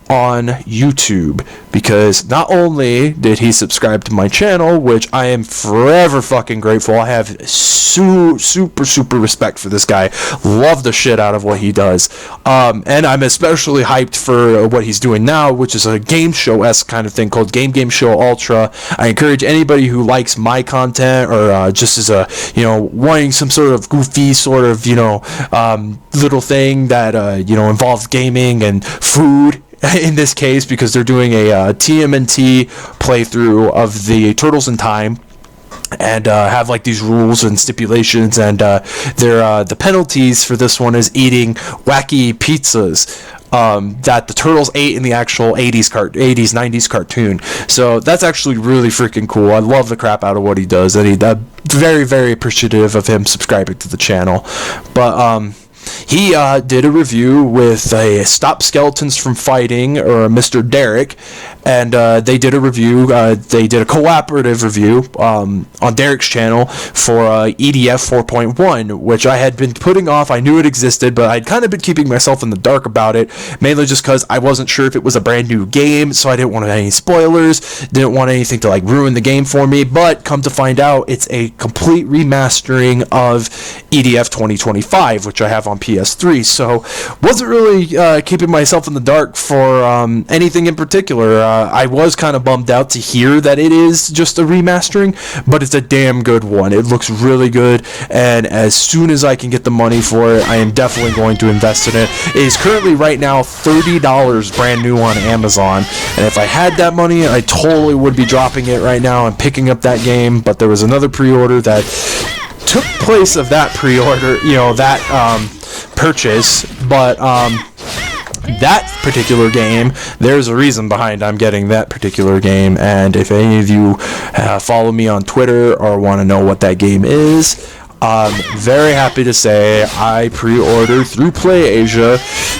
on YouTube, because not only did he subscribe to my channel, which I am forever fucking grateful. I have super respect for this guy. Love the shit out of what he does. And I'm especially hyped for what he's doing now, which is a game show-esque kind of thing called Game Show Ultra. I encourage anybody who likes my content, or just as a, you know, wanting some sort of goofy sort of, you know, little thing that, you know, involves gaming and food, in this case, because they're doing a TMNT playthrough of the Turtles in Time, and have like these rules and stipulations, and the penalties for this one is eating wacky pizzas that the Turtles ate in the actual 90s cartoon. So that's actually really freaking cool. I love the crap out of what he does, and very appreciative of him subscribing to the channel. But he did a review with a Stop Skeletons from Fighting, or Mr. Derek, and they did a review. They did a cooperative review on Derek's channel for EDF 4.1, which I had been putting off. I knew it existed, but I'd kind of been keeping myself in the dark about it, mainly just because I wasn't sure if it was a brand new game, so I didn't want any spoilers, didn't want anything to like ruin the game for me. But come to find out, it's a complete remastering of EDF 2025, which I have on PS3, so wasn't really keeping myself in the dark for anything in particular. I was kind of bummed out to hear that it is just a remastering, but it's a damn good one. It looks really good, and as soon as I can get the money for it, I am definitely going to invest in it. It is currently right now $30 brand new on Amazon, and if I had that money, I totally would be dropping it right now and picking up that game. But there was another pre-order that took place of that pre-order, you know, that purchase, but that particular game, there's a reason behind I'm getting that particular game, and if any of you follow me on Twitter or want to know what that game is, I'm very happy to say I pre-ordered through PlayAsia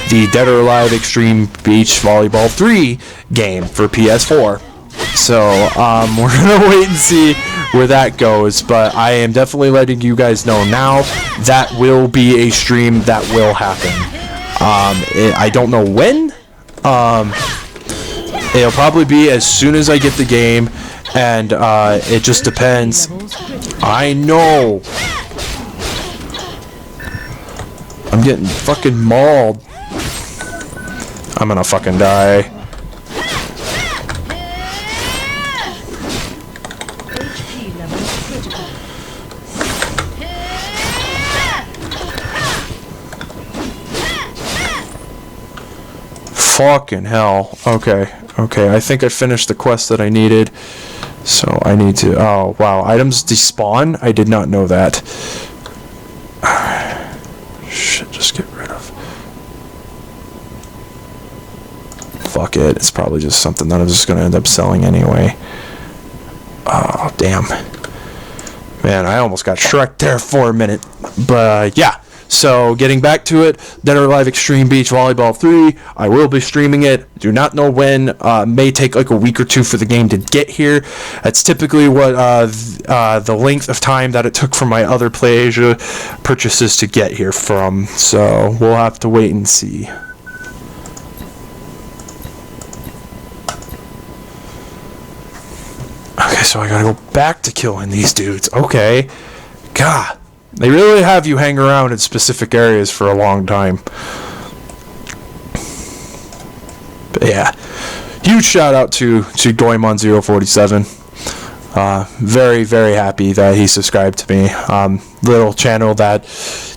the Dead or Alive Extreme Beach Volleyball 3 game for PS4. So we're gonna wait and see where that goes, but I am definitely letting you guys know now that will be a stream that will happen. I don't know when. It'll probably be as soon as I get the game, and it just depends. I know. I'm getting fucking mauled. I'm gonna fucking die. HP level critical. Fucking hell. Okay. Okay, I think I finished the quest that I needed. So I need to... Oh, wow. Items despawn? I did not know that. Shit, just get rid of... Fuck it. It's probably just something that I'm just going to end up selling anyway. Oh, damn. Man, I almost got Shrek there for a minute. But, yeah. So, getting back to it, Dead or Alive Extreme Beach Volleyball 3, I will be streaming it. Do not know when. May take like a week or two for the game to get here. That's typically what the length of time that it took for my other PlayAsia purchases to get here from. So, we'll have to wait and see. Okay, so I gotta go back to killing these dudes. Okay. God. They really have you hang around in specific areas for a long time. But yeah. Huge shout out to Goemon047. Very, very happy that he subscribed to me. Little channel that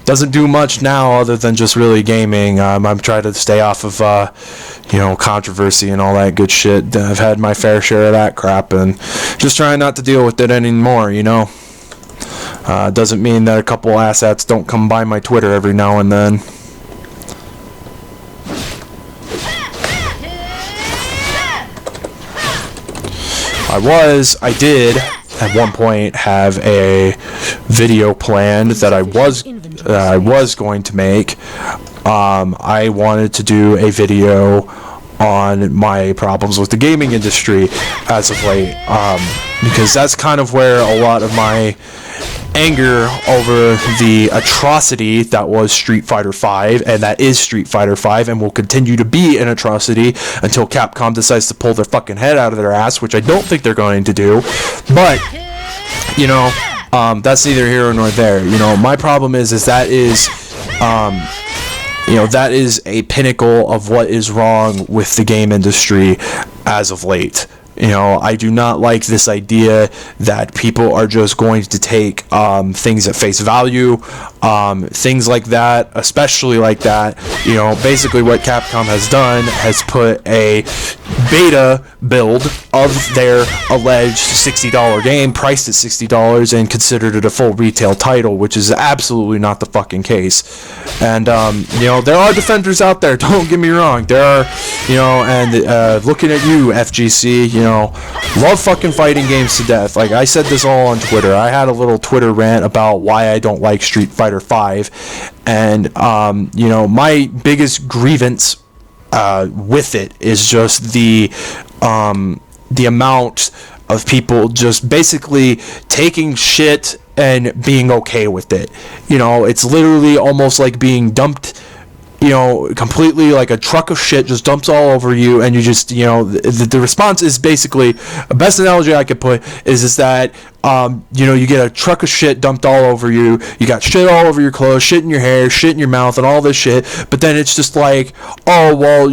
doesn't do much now other than just really gaming. I'm trying to stay off of, controversy and all that good shit. I've had my fair share of that crap and just trying not to deal with it anymore, you know. Doesn't mean that a couple assets don't come by my Twitter every now and then. I did at one point have a video planned that I was going to make. I wanted to do a video on my problems with the gaming industry as of late, because that's kind of where a lot of my anger over the atrocity that was Street Fighter V, and that is Street Fighter V, and will continue to be an atrocity until Capcom decides to pull their fucking head out of their ass, which I don't think they're going to do. But, you know, that's neither here nor there. You know, my problem is that is, that is a pinnacle of what is wrong with the game industry as of late. You know, I do not like this idea that people are just going to take things at face value, things like that, especially like that. You know, basically what Capcom has done has put a beta build of their alleged $60 game, priced at $60, and considered it a full retail title, which is absolutely not the fucking case. And, there are defenders out there, don't get me wrong. There are, and looking at you, FGC, love fucking fighting games to death. Like, I said this all on Twitter. I had a little Twitter rant about why I don't like Street Fighter V. And, my biggest grievance with it is just the amount of people just basically taking shit and being okay with it. It's literally almost like being dumped, completely like a truck of shit just dumps all over you, and you just, the response is basically, the best analogy I could put is that, you get a truck of shit dumped all over you, you got shit all over your clothes, shit in your hair, shit in your mouth, and all this shit, but then it's just like, oh, well,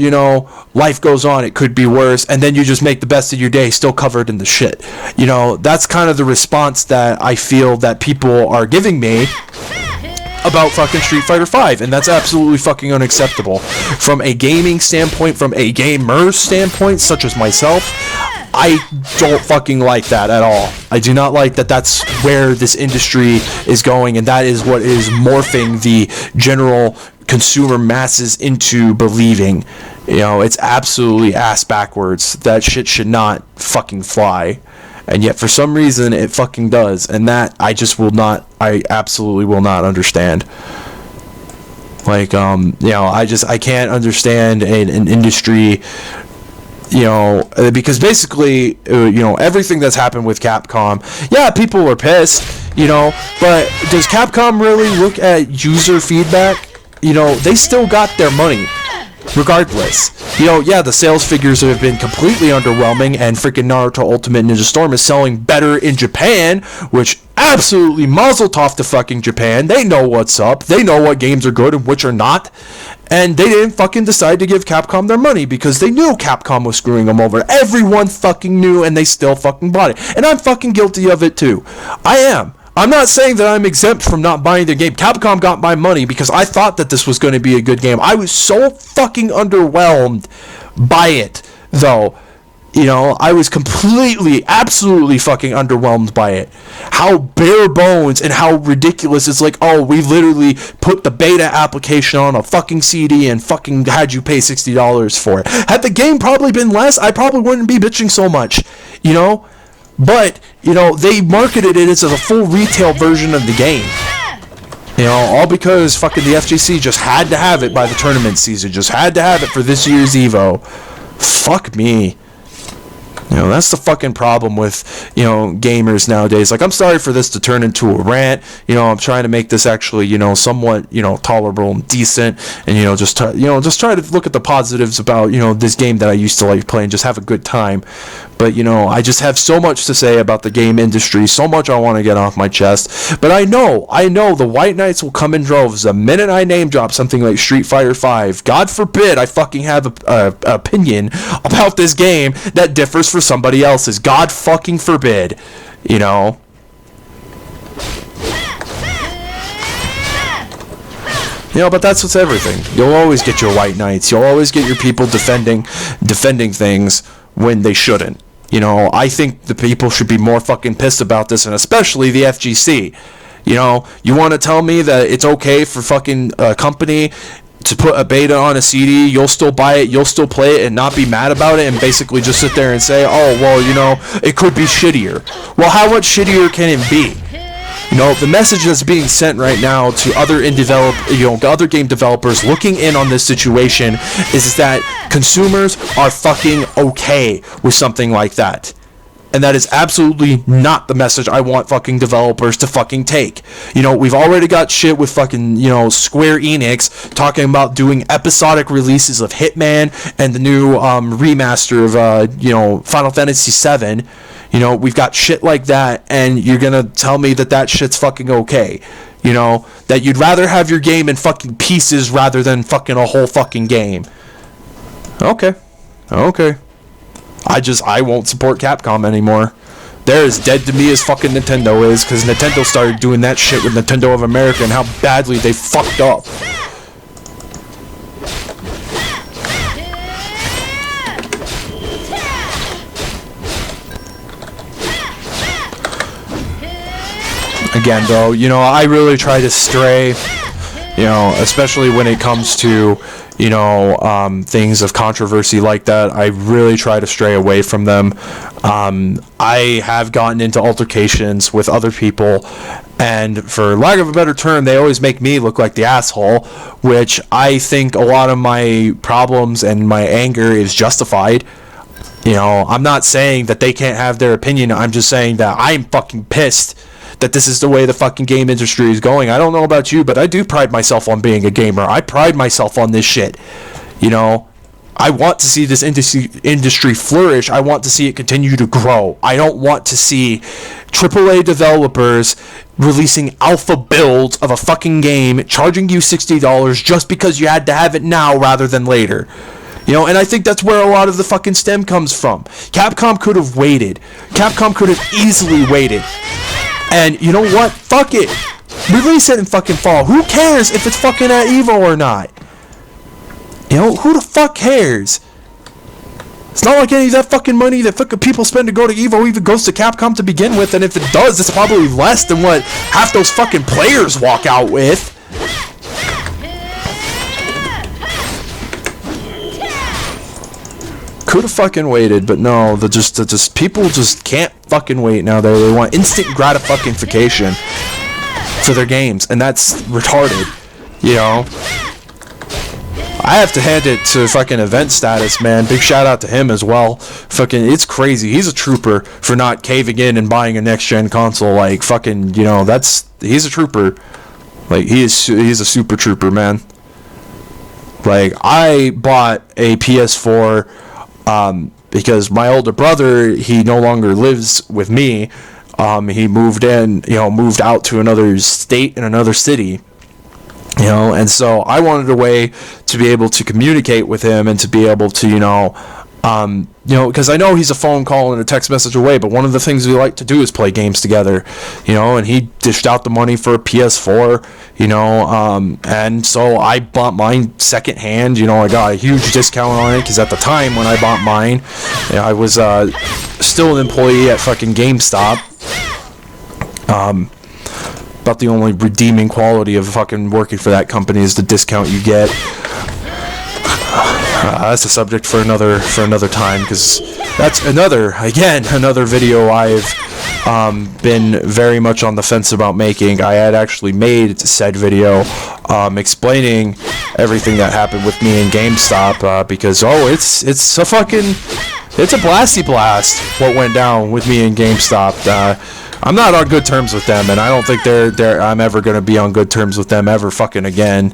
life goes on, it could be worse, and then you just make the best of your day still covered in the shit. That's kind of the response that I feel that people are giving me about fucking Street Fighter V, and that's absolutely fucking unacceptable. From a gaming standpoint, from a gamer's standpoint, such as myself, I don't fucking like that at all. I do not like that that's where this industry is going, and that is what is morphing the general consumer masses into believing. It's absolutely ass backwards. That shit should not fucking fly. And yet, for some reason, it fucking does. And that, I absolutely will not understand. Like, I can't understand an industry, because basically, everything that's happened with Capcom, yeah, people are pissed, but does Capcom really look at user feedback? They still got their money. Regardless, the sales figures have been completely underwhelming, and freaking Naruto Ultimate Ninja Storm is selling better in Japan, which absolutely muzzle tough to fucking Japan. They know what's up. They know what games are good and which are not. And they didn't fucking decide to give Capcom their money because they knew Capcom was screwing them over. Everyone fucking knew, and they still fucking bought it. And I'm fucking guilty of it too. I am. I'm not saying that I'm exempt from not buying the game. Capcom got my money because I thought that this was going to be a good game. I was so fucking underwhelmed by it, though. You know, I was completely, absolutely fucking underwhelmed by it. How bare bones and how ridiculous. It's like, oh, we literally put the beta application on a fucking CD and fucking had you pay $60 for it. Had the game probably been less, I probably wouldn't be bitching so much, you know? But, you know, they marketed it as a full retail version of the game. You know, all because fucking the FGC just had to have it by the tournament season. Just had to have it for this year's EVO. Fuck me. You know, that's the fucking problem with, you know, gamers nowadays. Like, I'm sorry for this to turn into a rant. You know, I'm trying to make this actually, you know, somewhat, you know, tolerable and decent. And, you know, just try to look at the positives about, you know, this game that I used to like play and just have a good time. But, you know, I just have so much to say about the game industry. So much I want to get off my chest. But I know the White Knights will come in droves the minute I name drop something like Street Fighter V. God forbid I fucking have a opinion about this game that differs from somebody else's. God fucking forbid, you know. You know, but that's what's everything. You'll always get your White Knights. You'll always get your people defending things when they shouldn't. You know, I think the people should be more fucking pissed about this, and especially the FGC. You know, you want to tell me that it's okay for fucking a company to put a beta on a CD, you'll still buy it, you'll still play it, and not be mad about it, and basically just sit there and say, oh, well, you know, it could be shittier. Well, how much shittier can it be? You know, the message that's being sent right now to other other game developers looking in on this situation is that consumers are fucking okay with something like that. And that is absolutely not the message I want fucking developers to fucking take. You know, we've already got shit with fucking, you know, Square Enix talking about doing episodic releases of Hitman and the new remaster of, you know, Final Fantasy VII. You know, we've got shit like that, and you're gonna tell me that shit's fucking okay. You know, that you'd rather have your game in fucking pieces rather than fucking a whole fucking game. Okay. I won't support Capcom anymore. They're as dead to me as fucking Nintendo is, because Nintendo started doing that shit with Nintendo of America and how badly they fucked up. Again, though, you know, I really try to stray, you know, especially when it comes to, you know, things of controversy like that. I really try to stray away from them. I have gotten into altercations with other people, and for lack of a better term, they always make me look like the asshole, which I think a lot of my problems and my anger is justified. You know, I'm not saying that they can't have their opinion. I'm just saying that I'm fucking pissed that this is the way the fucking game industry is going. I don't know about you, but I do pride myself on being a gamer. I pride myself on this shit. You know, I want to see this industry flourish. I want to see it continue to grow. I don't want to see AAA developers releasing alpha builds of a fucking game, charging you $60 just because you had to have it now rather than later. You know, and I think that's where a lot of the fucking stem comes from. Capcom could have waited. Capcom could have easily waited. And you know what? Fuck it. Release it in fucking fall. Who cares if it's fucking at EVO or not? You know, who the fuck cares? It's not like any of that fucking money that fucking people spend to go to EVO even goes to Capcom to begin with. And if it does, it's probably less than what half those fucking players walk out with. Could have fucking waited, but no, just people just can't fucking wait now. They want instant gratification for their games, and that's retarded. You know, I have to hand it to fucking Event Status, man. Big shout out to him as well. Fucking, it's crazy. He's a trooper for not caving in and buying a next gen console. Like fucking, you know, he's a trooper. Like he's a super trooper, man. Like I bought a PS4. Because my older brother, he no longer lives with me. He moved out to another state and another city. And so I wanted a way to be able to communicate with him and to be able to, because I know he's a phone call and a text message away, but one of the things we like to do is play games together, and he dished out the money for a PS4, and so I bought mine secondhand. I got a huge discount on it because at the time when I bought mine, I was still an employee at fucking GameStop. About the only redeeming quality of fucking working for that company is the discount you get. That's a subject for another time, because that's another video I've been very much on the fence about making. I had actually made said video explaining everything that happened with me in GameStop, because it's a blasty blast what went down with me in GameStop. I'm not on good terms with them, and I don't think I'm ever gonna be on good terms with them ever fucking again,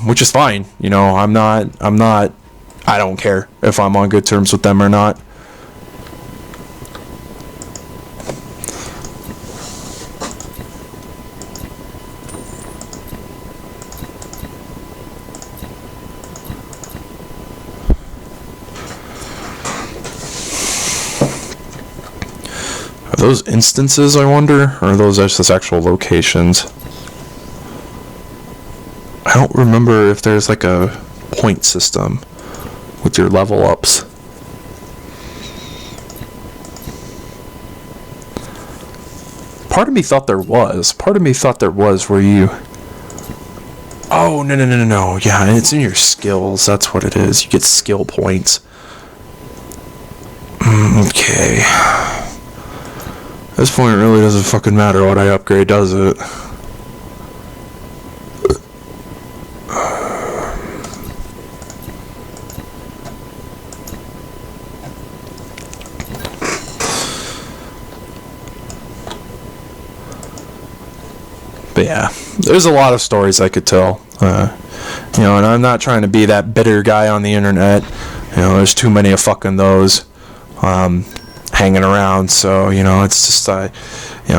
which is fine. I don't care if I'm on good terms with them or not. Are those instances, I wonder, or are those just actual locations? I don't remember if there's like a point system with your level ups. Part of me thought there was. Where you... Oh, no. Yeah, it's in your skills. That's what it is. You get skill points. Okay. At this point, it really doesn't fucking matter what I upgrade, does it? But yeah, there's a lot of stories I could tell. And I'm not trying to be that bitter guy on the internet. There's too many of fucking those. Hanging around, so it's just I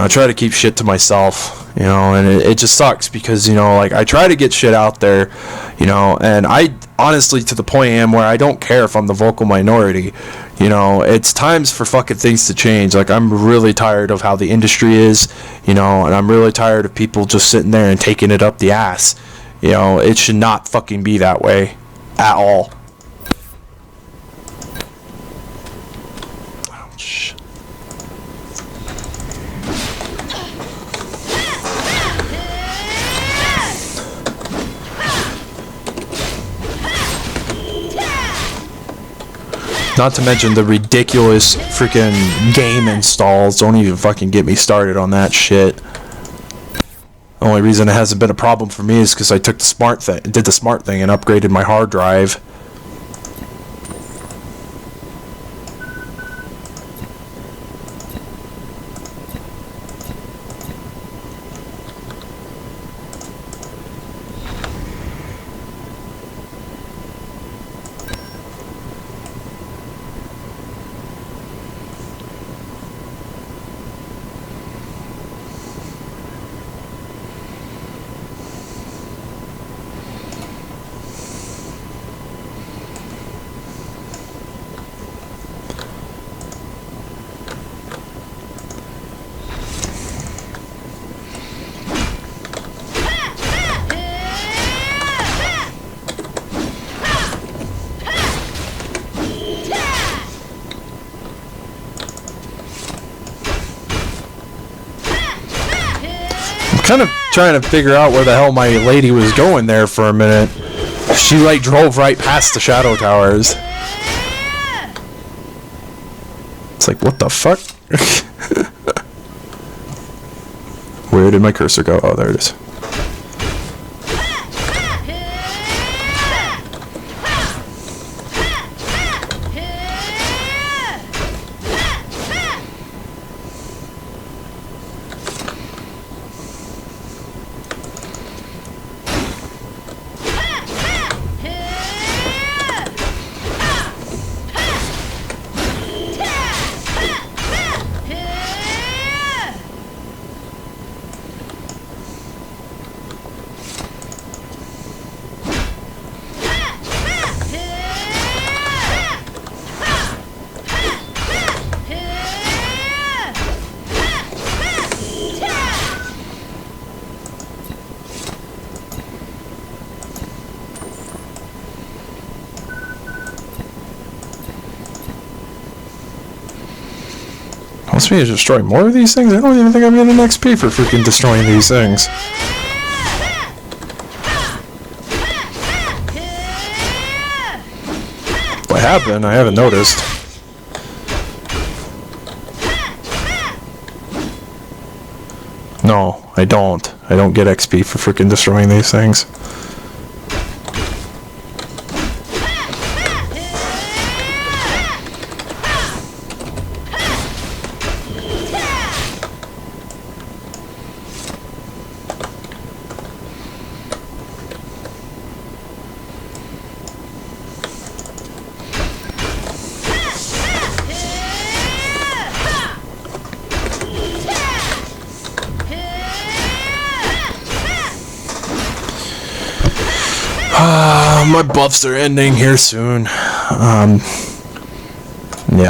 try to keep shit to myself, and it just sucks because I try to get shit out there, and I honestly to the point am where I don't care if I'm the vocal minority. It's times for fucking things to change. Like, I'm really tired of how the industry is, and I'm really tired of people just sitting there and taking it up the ass. It should not fucking be that way at all. Not to mention the ridiculous freaking game installs. Don't even fucking get me started on that shit. The only reason it hasn't been a problem for me is because I did the smart thing and upgraded my hard drive. Kind of trying to figure out where the hell my lady was going there for a minute. She drove right past the shadow towers. It's like, what the fuck? Where did my cursor go? Oh, there it is. Wants me to destroy more of these things? I don't even think I'm getting XP for freaking destroying these things. I have been. I haven't noticed. No, I don't. I don't get XP for freaking destroying these things. My buffs are ending here soon. Yeah,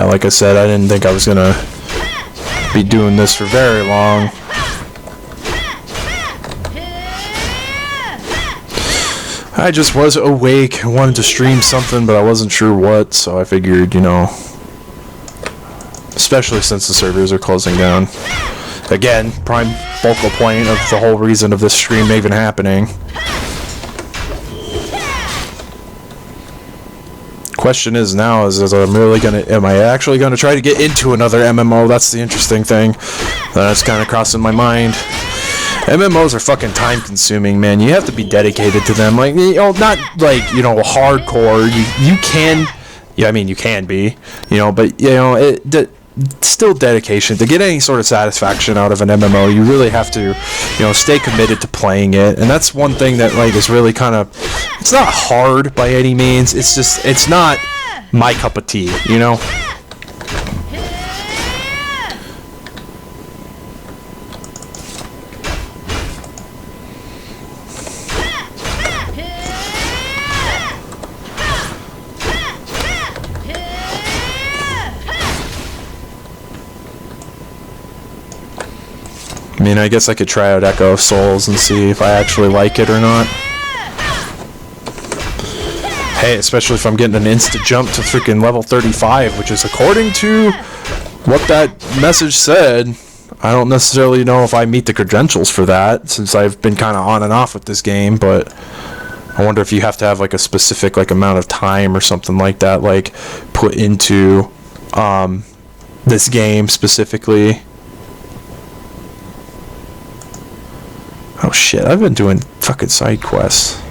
like I said, I didn't think I was gonna be doing this for very long. I just was awake and wanted to stream something, but I wasn't sure what, so I figured, you know, especially since the servers are closing down. Again, prime focal point of the whole reason of this stream even happening. Question is now is am I actually gonna try to get into another MMO? That's the interesting thing that's kind of crossing my mind. MMOs are fucking time consuming, man. You have to be dedicated to them. Like, you know, not like, you know, hardcore. You can, yeah, I mean, you can be, you know, but you know, still dedication to get any sort of satisfaction out of an MMO. You really have to, you know, stay committed to playing it, and that's one thing that like is really kind of, it's not hard by any means. It's just, it's not my cup of tea, you know. I mean, I guess I could try out Echo of Souls and see if I actually like it or not. Hey, especially if I'm getting an instant jump to freaking level 35, which is according to what that message said. I don't necessarily know if I meet the credentials for that, since I've been kind of on and off with this game, but I wonder if you have to have like a specific like amount of time or something like that, like put into this game specifically. Oh shit, I've been doing fucking side quests.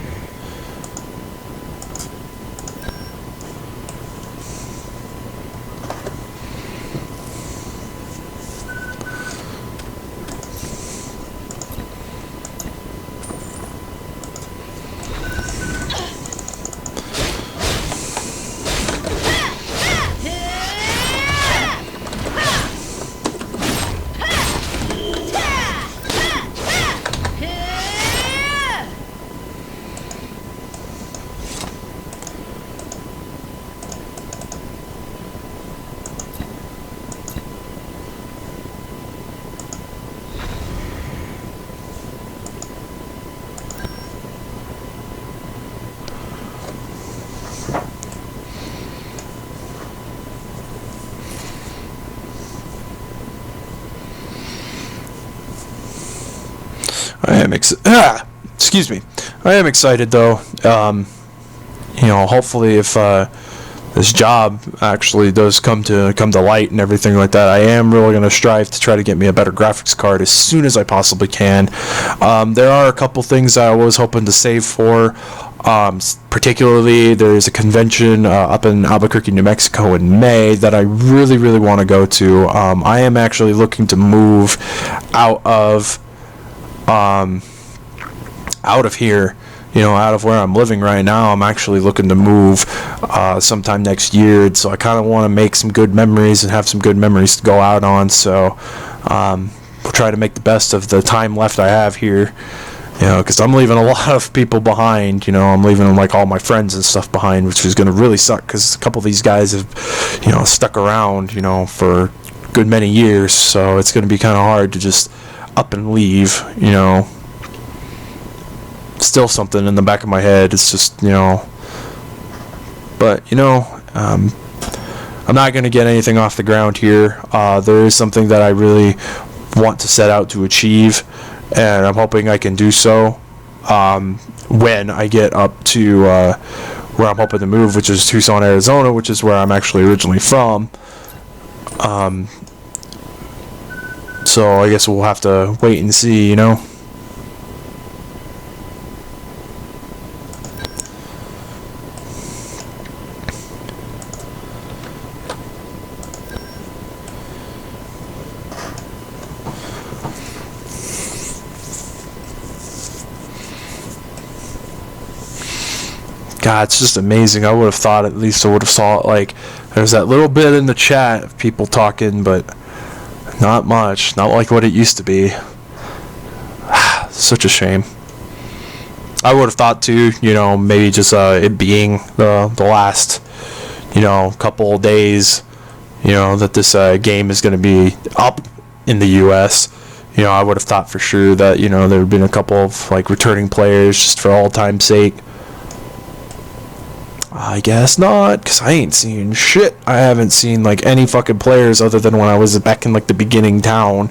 Excuse me. I am excited though. You know, hopefully if this job actually does come to light and everything like that, I am really going to strive to try to get me a better graphics card as soon as I possibly can. There are a couple things I was hoping to save for. Particularly, there's a convention up in Albuquerque, New Mexico in May that I really, really want to go to. I am actually looking to move out of here, you know, out of where I'm living right now. I'm actually looking to move sometime next year, so I kind of want to make some good memories and have some good memories to go out on. So we'll try to make the best of the time left I have here, you know, because I'm leaving a lot of people behind. You know, I'm leaving like all my friends and stuff behind, which is going to really suck because a couple of these guys have, you know, stuck around, you know, for a good many years. So it's going to be kind of hard to just up and leave, you know. Still something in the back of my head. It's just, you know, but you know, I'm I'm not going to get anything off the ground here. There is something that I really want to set out to achieve, and I'm hoping I can do so when I get up to where I'm hoping to move, which is Tucson, Arizona, which is where I'm actually originally from. So I guess we'll have to wait and see, you know. God, it's just amazing. I would have thought at least I would have saw it, like, there's that little bit in the chat of people talking, but not much. Not like what it used to be. Such a shame. I would have thought too, you know, maybe just it being the last, you know, couple of days, you know, that this game is going to be up in the U.S. You know, I would have thought for sure that, you know, there would have been a couple of, like, returning players just for all time's sake. I guess not, because I ain't seen shit. I haven't seen, like, any fucking players other than when I was back in, like, the beginning town,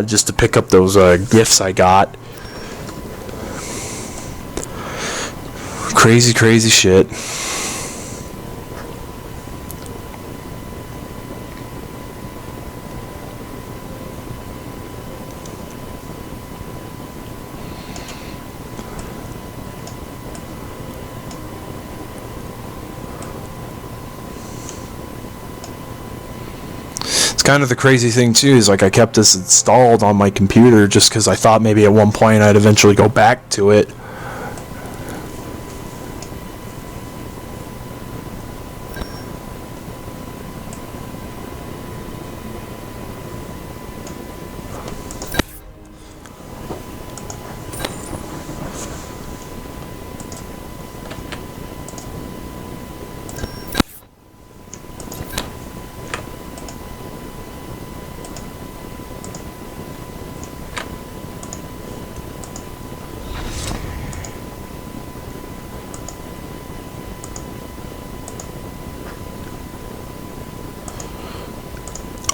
just to pick up those gifts I got. Crazy, crazy shit. Kind of the crazy thing too is, like, I kept this installed on my computer just because I thought maybe at one point I'd eventually go back to it.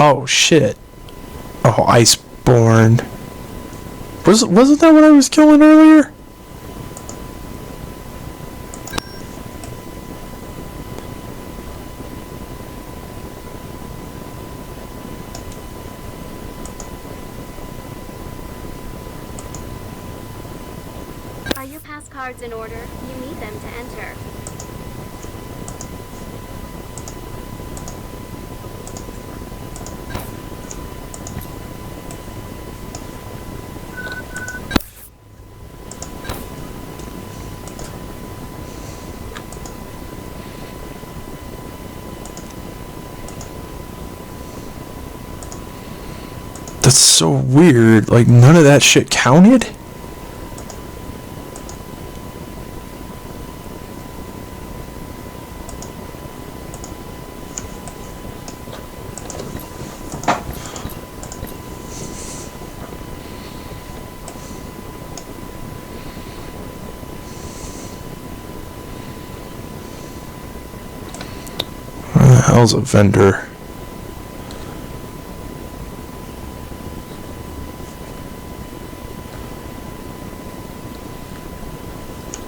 Oh shit. Oh, Iceborne. Wasn't that what I was killing earlier? Are your pass cards in order? You need them to enter. That's so weird. Like, none of that shit counted? Where the hell's a vendor?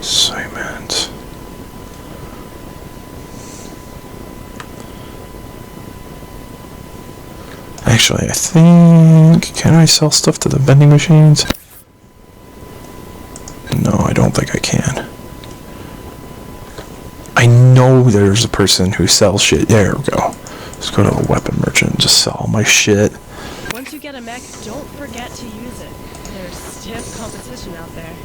Cement. Actually, I think... Can I sell stuff to the vending machines? No, I don't think I can. I know there's a person who sells shit. There we go. Let's go to the weapon merchant and just sell all my shit. Once you get a mech, don't forget to use it. There's stiff competition out there.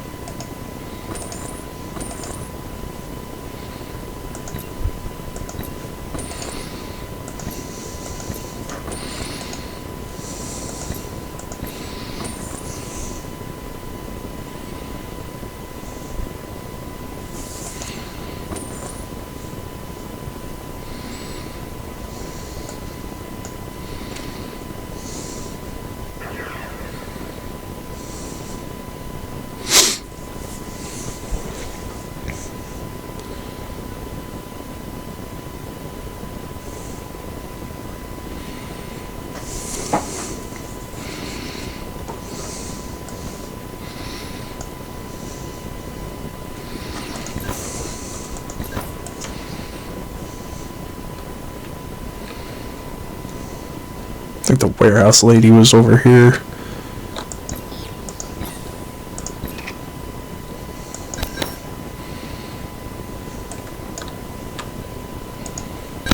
think the warehouse lady was over here.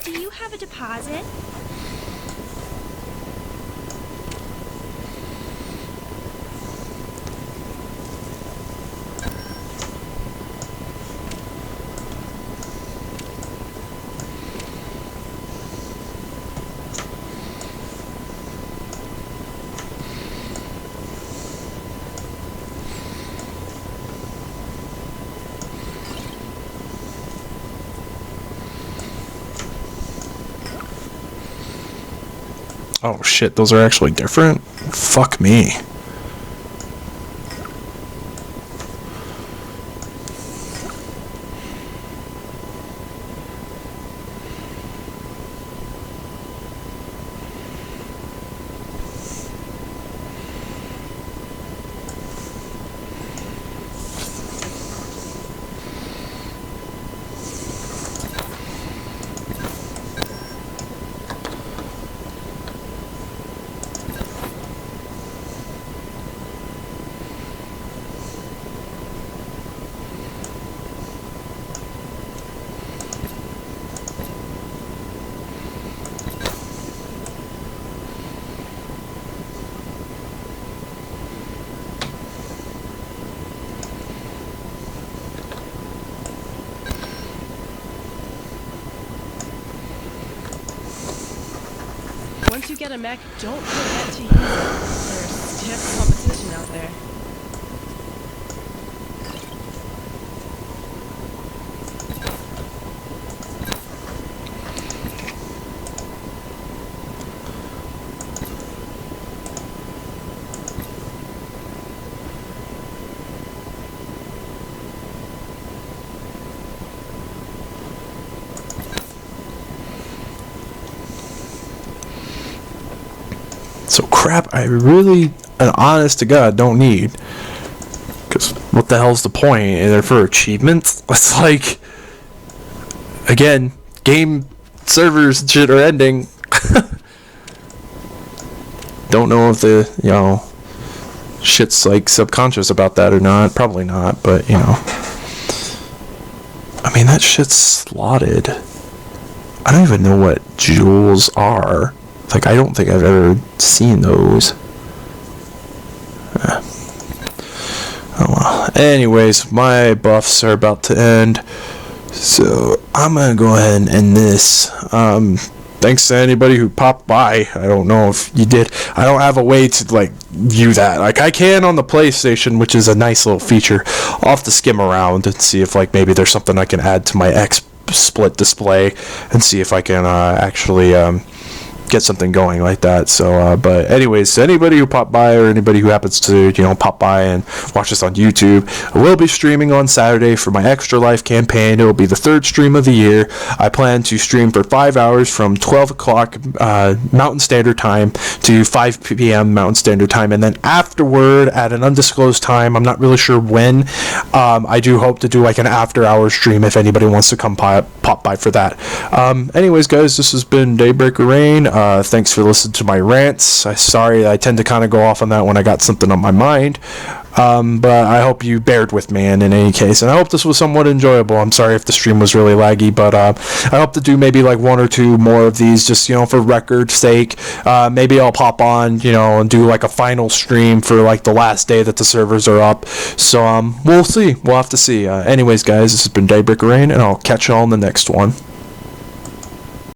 Do you have a deposit? Oh shit, those are actually different? Fuck me. Once you get a mech, don't forget to use it. There's stiff competition out there. So crap, I really, and honest to God, don't need. Because what the hell's the point? And they're for achievements? It's like, again, game servers and shit are ending. Don't know if the, you know, shit's like subconscious about that or not. Probably not, but you know. I mean, that shit's slotted. I don't even know what jewels are. Like, I don't think I've ever seen those. Oh well. Anyways, my buffs are about to end. So, I'm gonna go ahead and end this. Thanks to anybody who popped by. I don't know if you did. I don't have a way to, like, view that. Like, I can on the PlayStation, which is a nice little feature. I'll have to skim around and see if, like, maybe there's something I can add to my X-split display and see if I can actually get something going like that. So but anyways, anybody who popped by or anybody who happens to, you know, pop by and watch this on YouTube, I will be streaming on Saturday for my Extra Life campaign. It will be the 3rd stream of the year. I plan to stream for 5 hours from 12 o'clock Mountain Standard Time to 5 p.m. Mountain Standard Time, and then afterward at an undisclosed time, I'm not really sure when, I do hope to do like an after hours stream if anybody wants to come pop by for that. Anyways guys, this has been Daybreaker Rein. Thanks for listening to my rants. Sorry, I tend to kind of go off on that when I got something on my mind. But I hope you bared with me in any case, and I hope this was somewhat enjoyable. I'm sorry if the stream was really laggy, but I hope to do maybe like 1 or 2 more of these, just, you know, for record's sake. Maybe I'll pop on, you know, and do like a final stream for like the last day that the servers are up. So we'll see. We'll have to see. Anyways guys, this has been Daybreaker Rein, and I'll catch y'all in the next one.